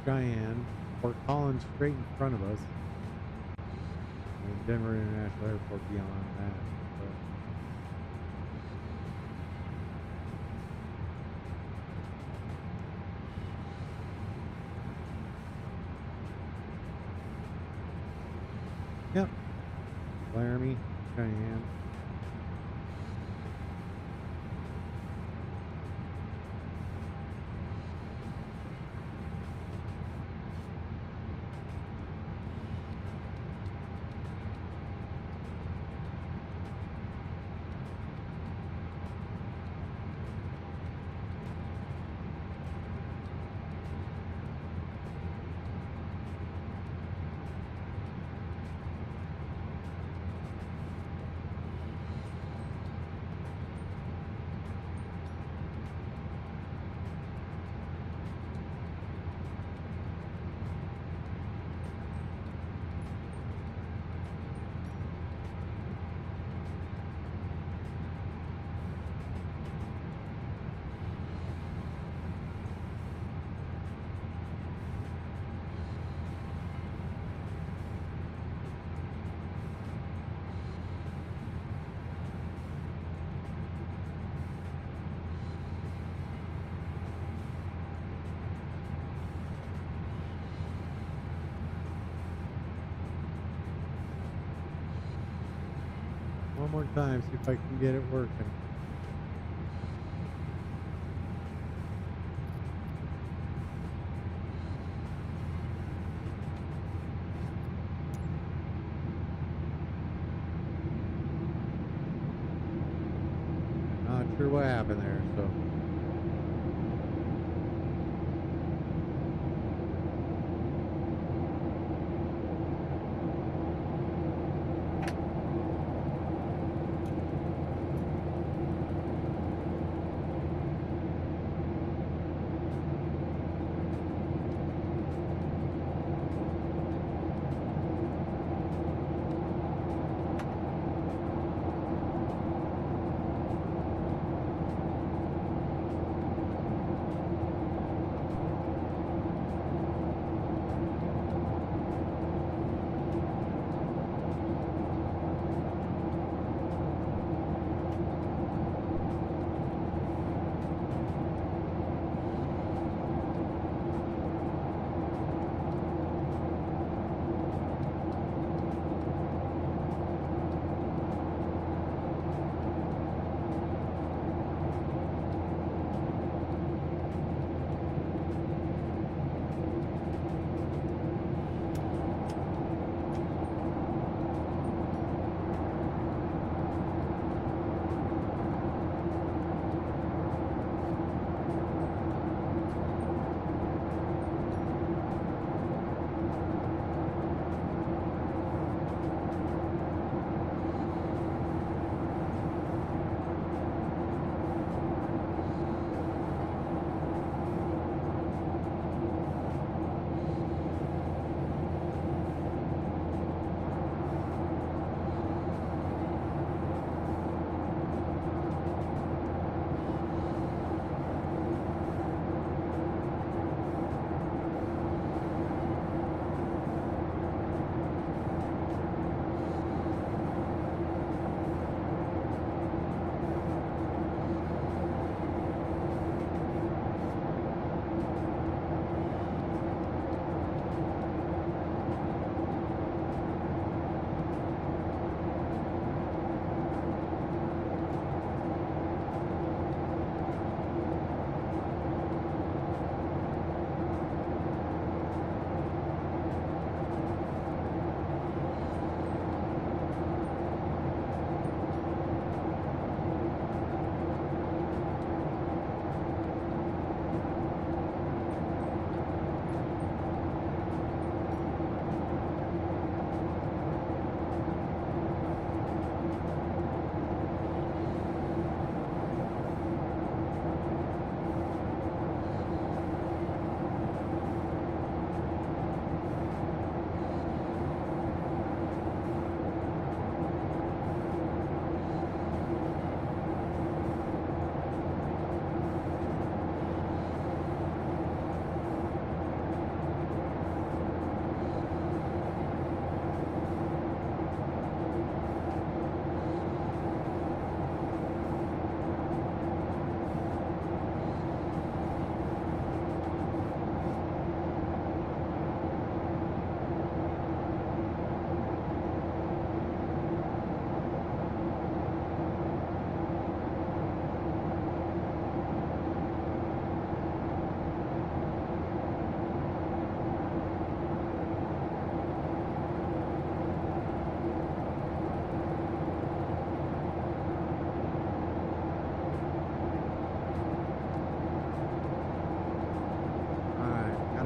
Cheyenne, Fort Collins straight in front of us, and Denver International Airport beyond that. Yep. Laramie, Cheyenne. One more time, see if I can get it working. Not sure what happened there, so.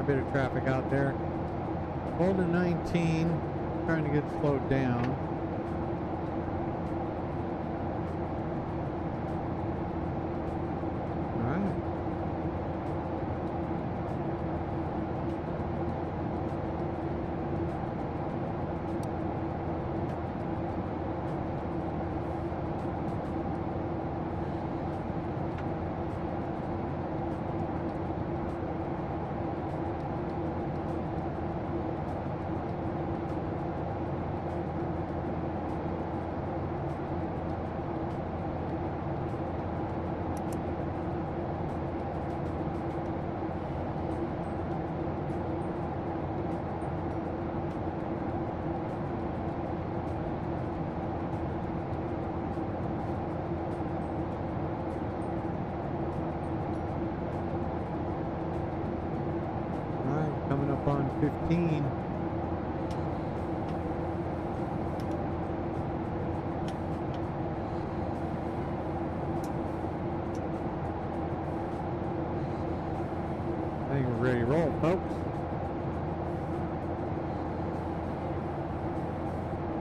bit of traffic out there. Holding 19, trying to get slowed down. All right. Coming up on 15. I think we're ready to roll, folks.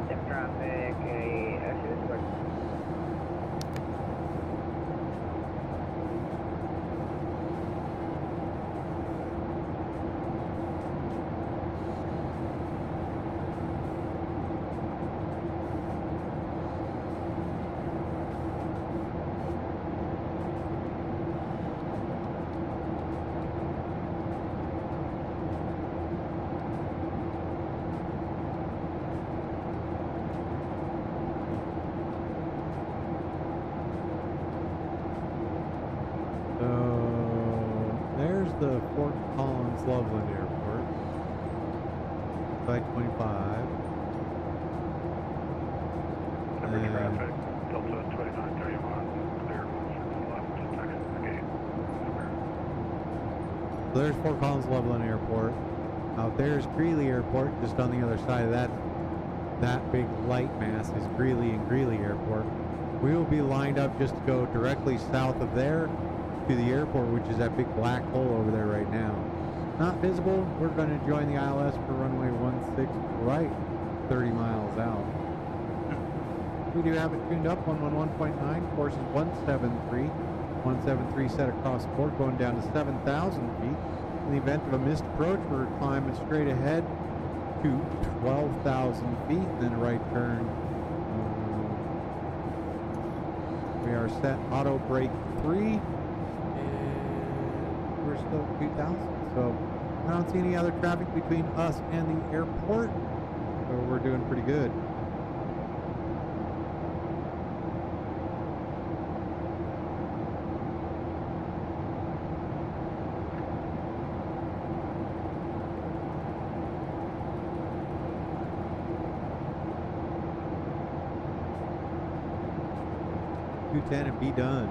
Step traffic, actually this way. There's the Fort Collins Loveland Airport. Flight 25. Number traffic, Delta 2931, clear left, exit the gate. So there's Fort Collins Loveland Airport. Out there's Greeley Airport, just on the other side of that big light mass is Greeley and Greeley Airport. We will be lined up just to go directly south of there to the airport, which is that big black hole over there right now. Not visible. We're going to join the ILS for runway 16 right, 30 miles out. We do have it tuned up, 111.9, course is 173. 173 set across the board, going down to 7,000 feet. In the event of a missed approach, we're climbing straight ahead to 12,000 feet, then a right turn. We are set auto brake 3. We're still at 2,000, so I don't see any other traffic between us and the airport, so we're doing pretty good. $210 and be done.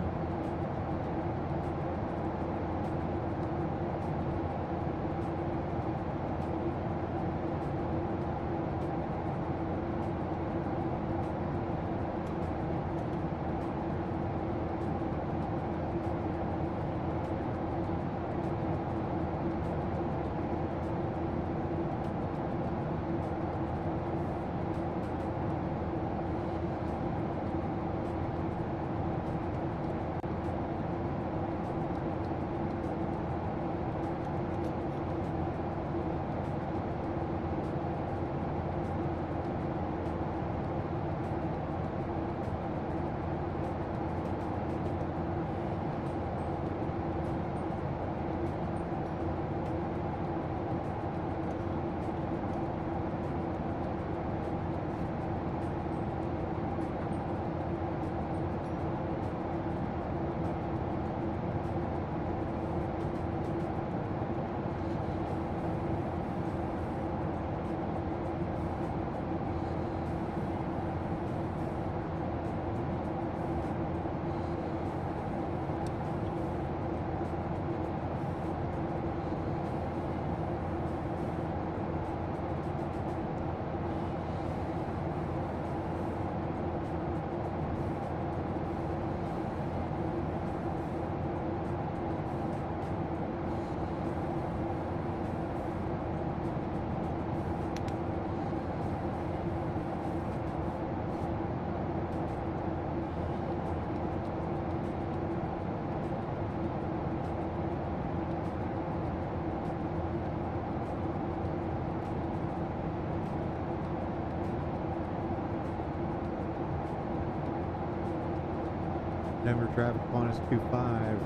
Denver traffic, Qantas 25.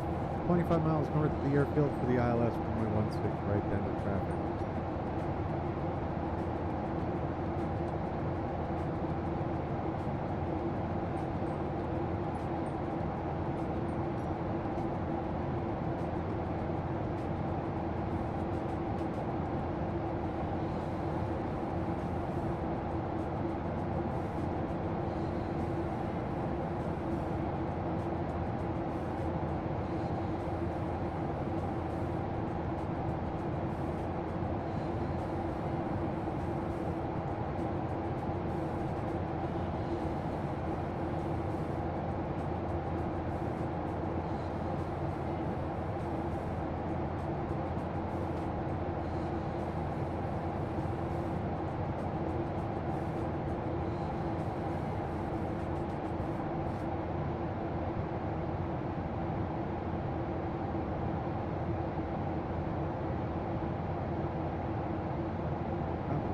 25 miles north of the airfield for the ILS 1.16, right Denver traffic.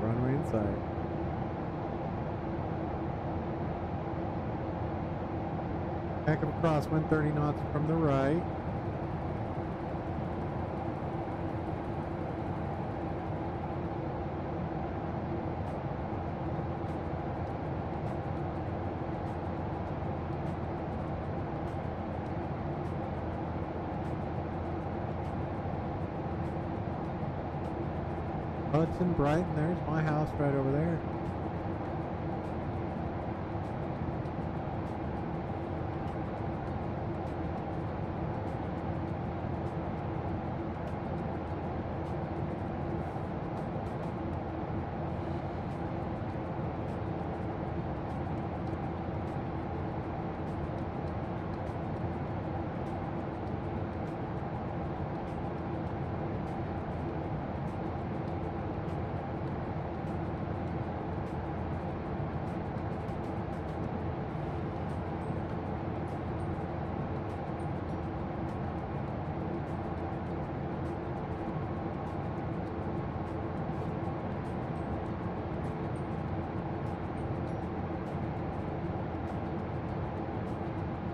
Runway inside. Back up across, 130 knots from the right. Hudson, Brighton, there's my house right over there.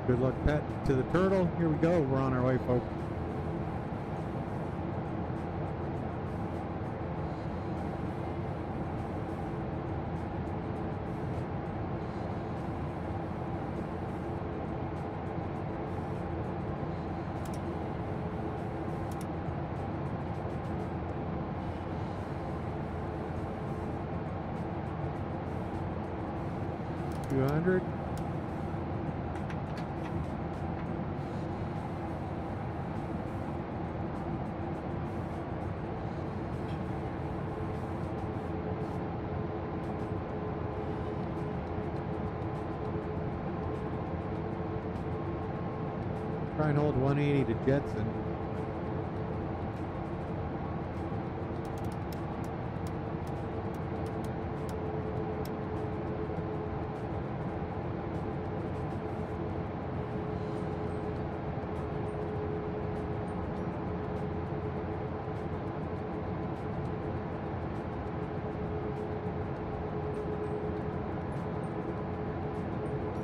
Good luck, pet, to the turtle. Here we go. We're on our way, folks. $200. Try and hold 180 to Jetson.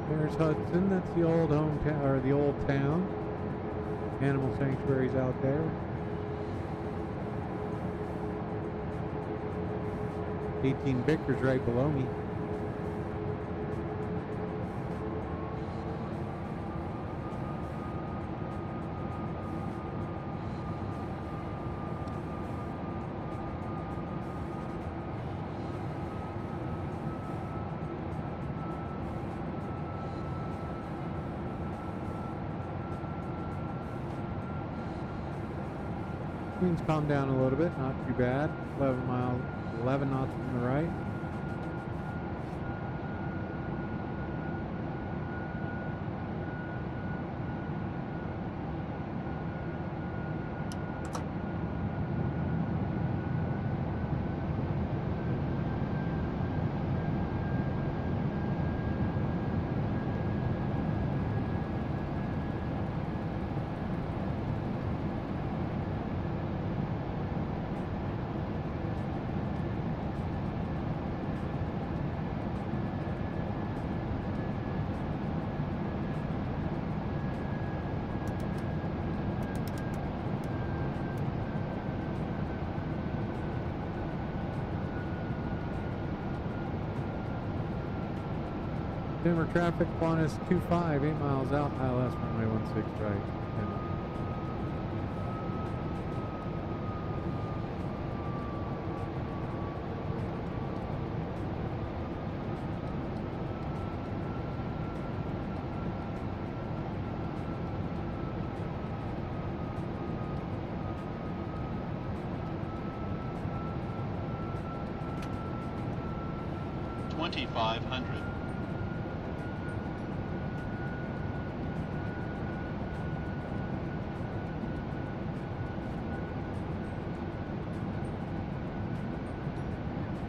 There's Hudson. That's the old hometown, or the old town. Animal sanctuaries out there. 18 Vickers right below me. Winds calm down a little bit, not too bad. 11 knots from the right. Denver traffic, QANTAS 25, 8 miles out, ILS runway 16 right. Denver.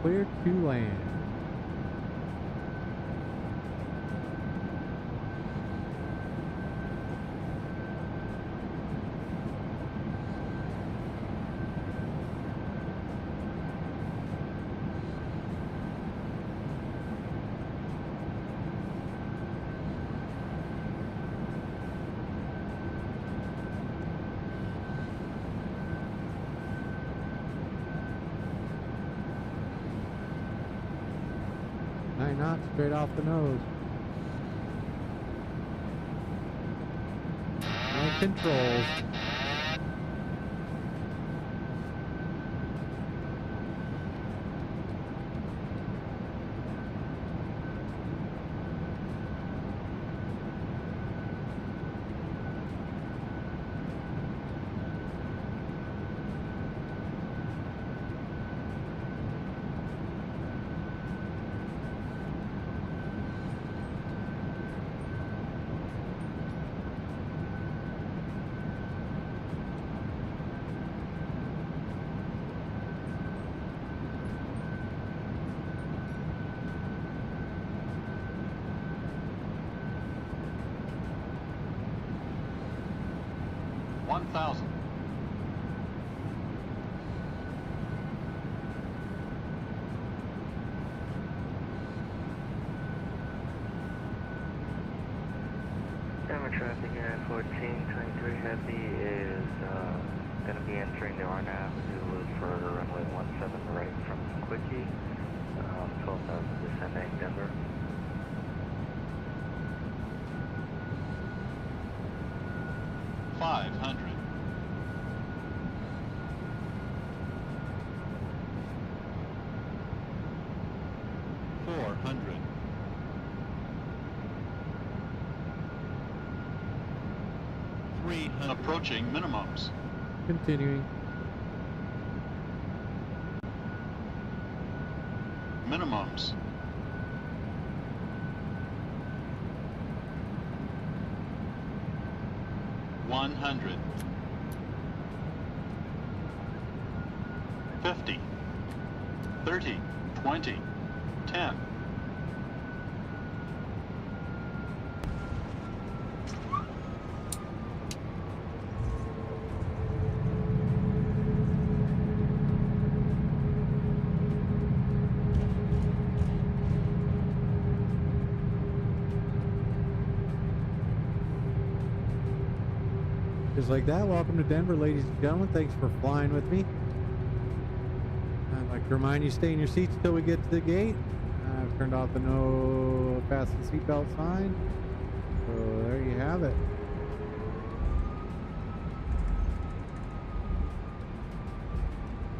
Clear to land. Knots straight off the nose. No controls. Denver traffic at 1423 Heavy is going to be entering the RNAV to loop for runway 17 right from Quickie, 12,000 descending Denver. Approaching minimums. Continuing. Minimums. $100. 50. 30. 20. 10. Just like that, welcome to Denver, ladies and gentlemen. Thanks for flying with me. I'd like to remind you, stay in your seats till we get to the gate. I've turned off the no fasten seatbelt sign. So there you have it.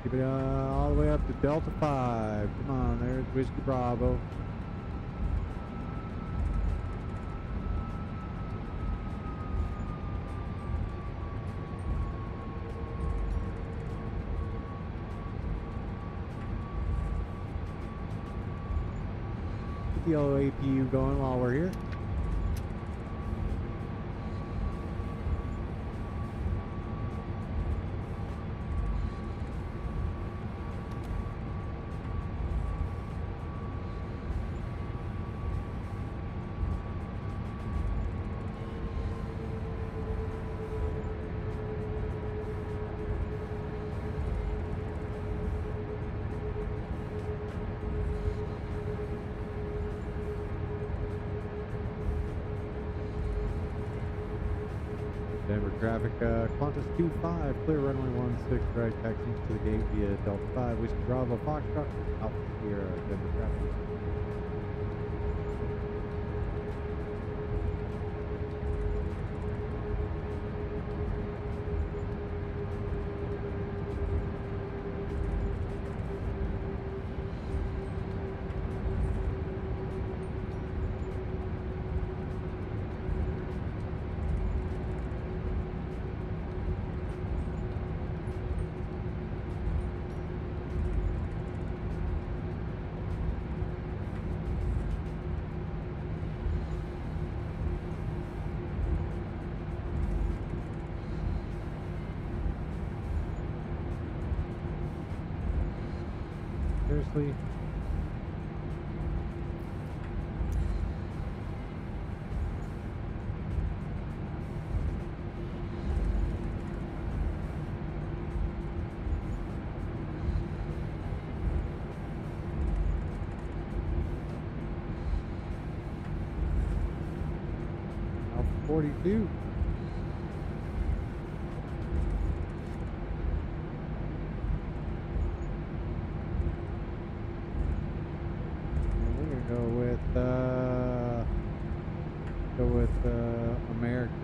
Keep it all the way up to Delta 5. Come on, there's Whiskey Bravo. Yellow APU going while we're here. Denver traffic, QANTAS 25, clear runway 16 right, taxi to the gate via Delta 5, Whiskey Bravo, Foxtrot, Alpha Sierra, Denver traffic. exactly. Alpha 42. Go with American.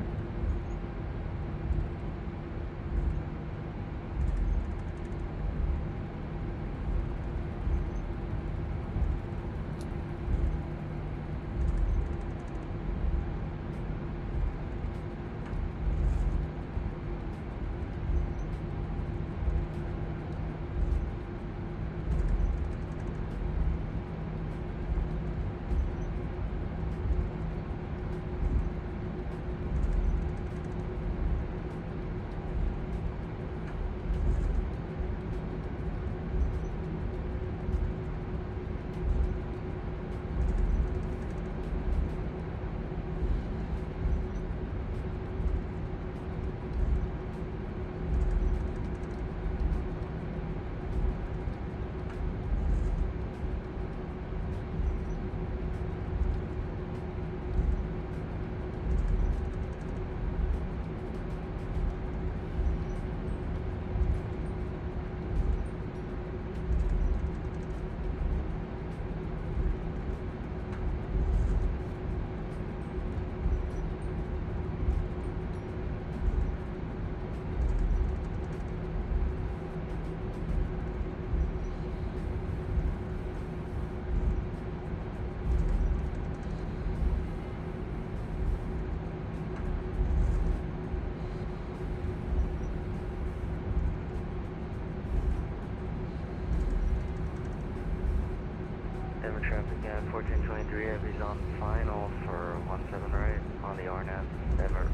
Traffic at 1423, heavy's on final for 17 right on the RNAV, Denver.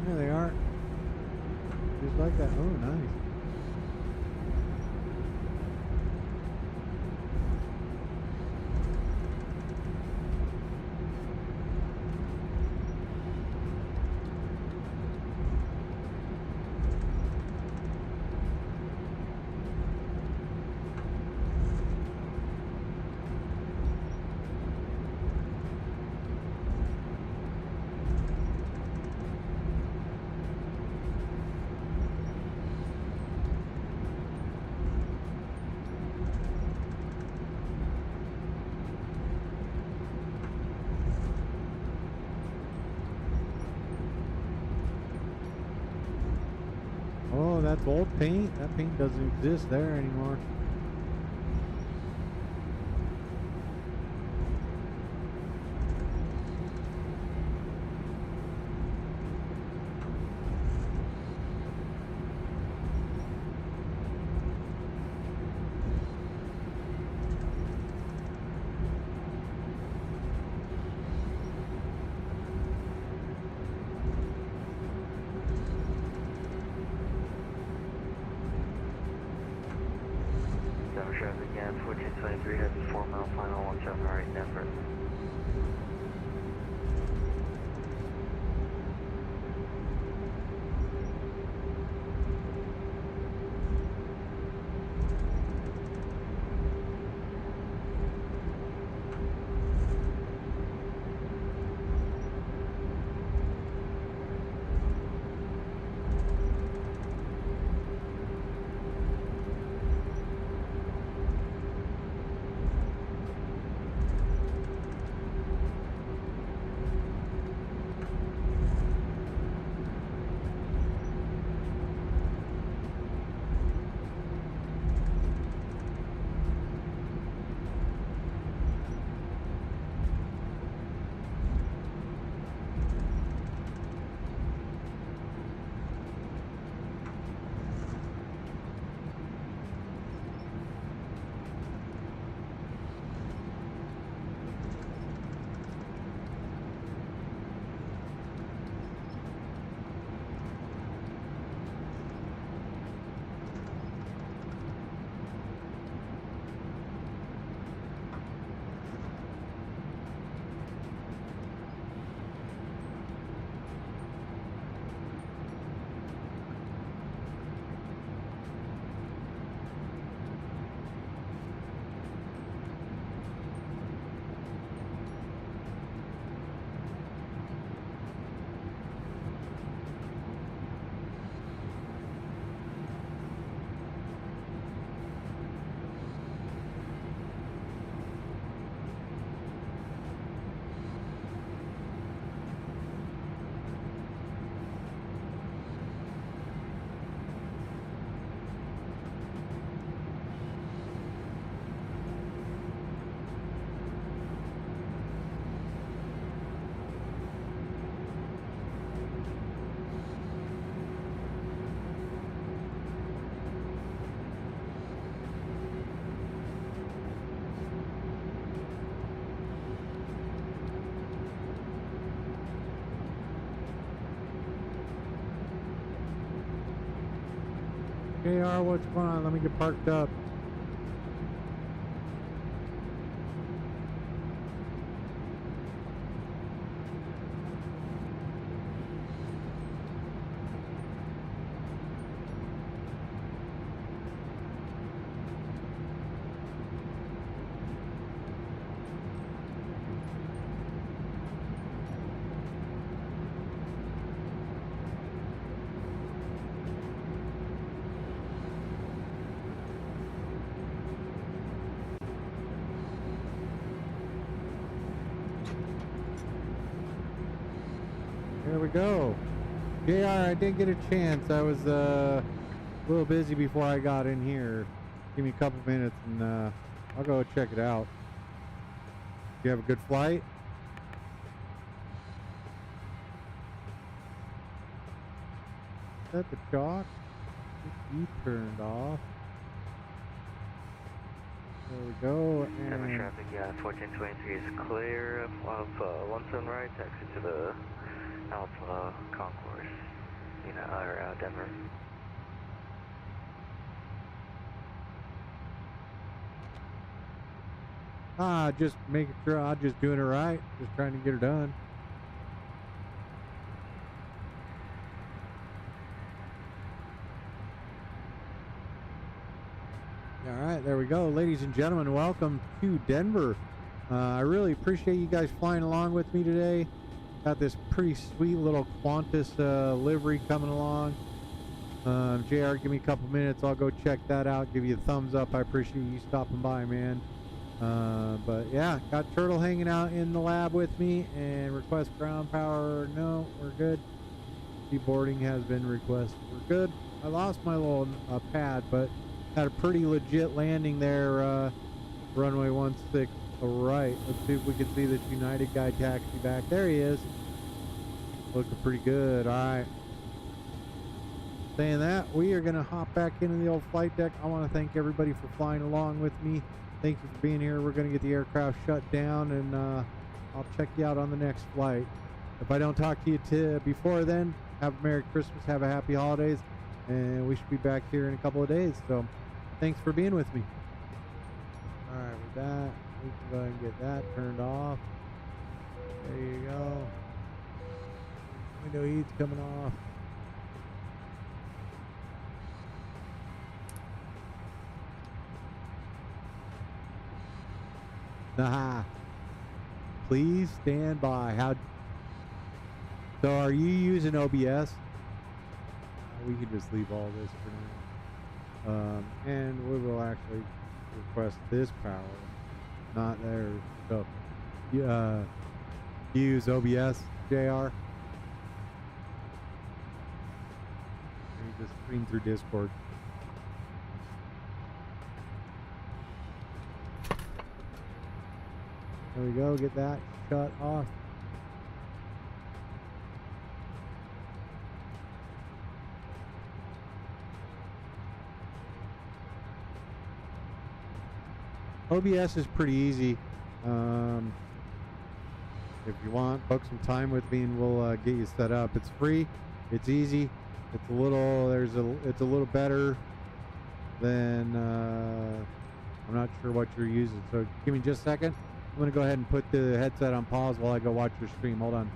There they are. Just like that. Oh, nice. Oh, that's old paint. That paint doesn't exist there anymore. Traffic again, 1423, heavy 4 mile final, 17 right, Denver. JR, what's going on? Let me get parked up. There we go. JR, I did get a chance. I was a little busy before I got in here. Give me a couple minutes and I'll go check it out. You have a good flight? Is that the chalk? You turned off. There we go. Seven And traffic, 1423 is clear of 17 right, taxi to the Alpha Concourse, or Denver. just making sure I'm just doing it right. Just trying to get her done. All right, there we go. Ladies and gentlemen, welcome to Denver. I really appreciate you guys flying along with me today. Got this pretty sweet little QANTAS livery coming along. JR, give me a couple minutes. I'll go check that out. Give you a thumbs up. I appreciate you stopping by, man. But yeah, got Turtle hanging out in the lab with me. And request ground power. No, we're good. Deboarding has been requested. We're good. I lost my little pad, but had a pretty legit landing there. Runway 16 right. Let's see if we can see this United guy taxi back. There he is. Looking pretty good. All right. Saying that, we are going to hop back into the old flight deck. I want to thank everybody for flying along with me. Thank you for being here. We're going to get the aircraft shut down, and I'll check you out on the next flight. If I don't talk to you before then, have a Merry Christmas, have a Happy Holidays, and we should be back here in a couple of days. So thanks for being with me. All right, with that, we can go ahead and get that turned off. There you go. Window heat's coming off. Nah. Please stand by. So are you using OBS? We can just leave all this for now. And we will actually request this power, not theirs. So you use OBS, JR? You just stream through Discord. There we go, get that shut off. OBS is pretty easy. If you want, book some time with me and we'll get you set up. It's free, it's easy, it's a little better than I'm not sure what you're using. So give me just a second. I'm going to go ahead and put the headset on pause while I go watch your stream. Hold on.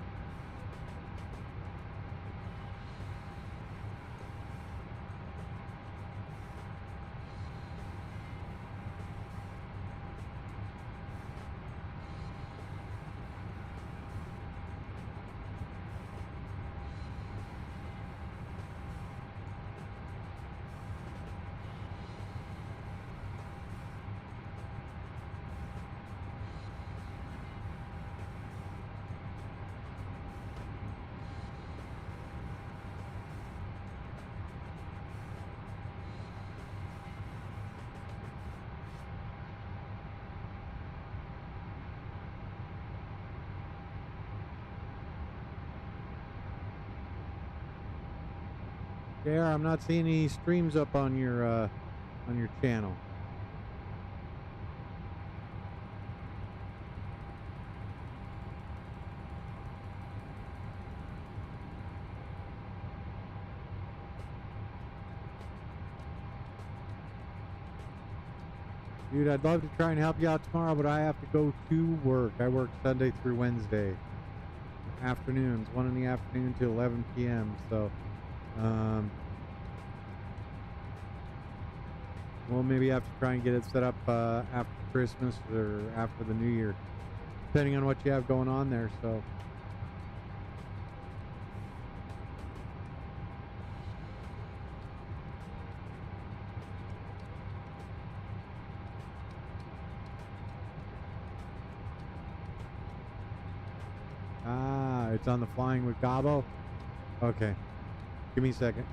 Yeah, I'm not seeing any streams up on your channel. Dude, I'd love to try and help you out tomorrow, but I have to go to work. I work Sunday through Wednesday. Afternoons, 1 in the afternoon to 11 p.m. So, we'll maybe have to try and get it set up after Christmas or after the New Year, depending on what you have going on there. So. Ah, it's on the Flying with Gabo. Okay, give me a second.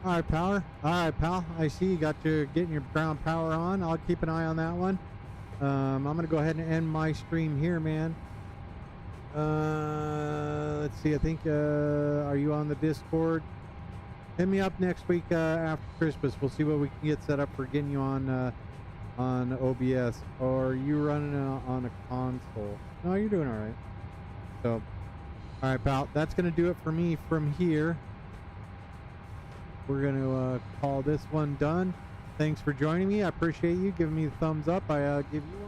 All right, power. All right, pal. I see you got your getting your ground power on. I'll keep an eye on that one. I'm gonna go ahead and end my stream here, man. Let's see. I think are you on the Discord? Hit me up next week after Christmas. We'll see what we can get set up for getting you on OBS. Or are you running on a console? No, you're doing all right. So, all right, pal. That's gonna do it for me from here. We're going to call this one done. Thanks for joining me. I appreciate you giving me the thumbs up. I give you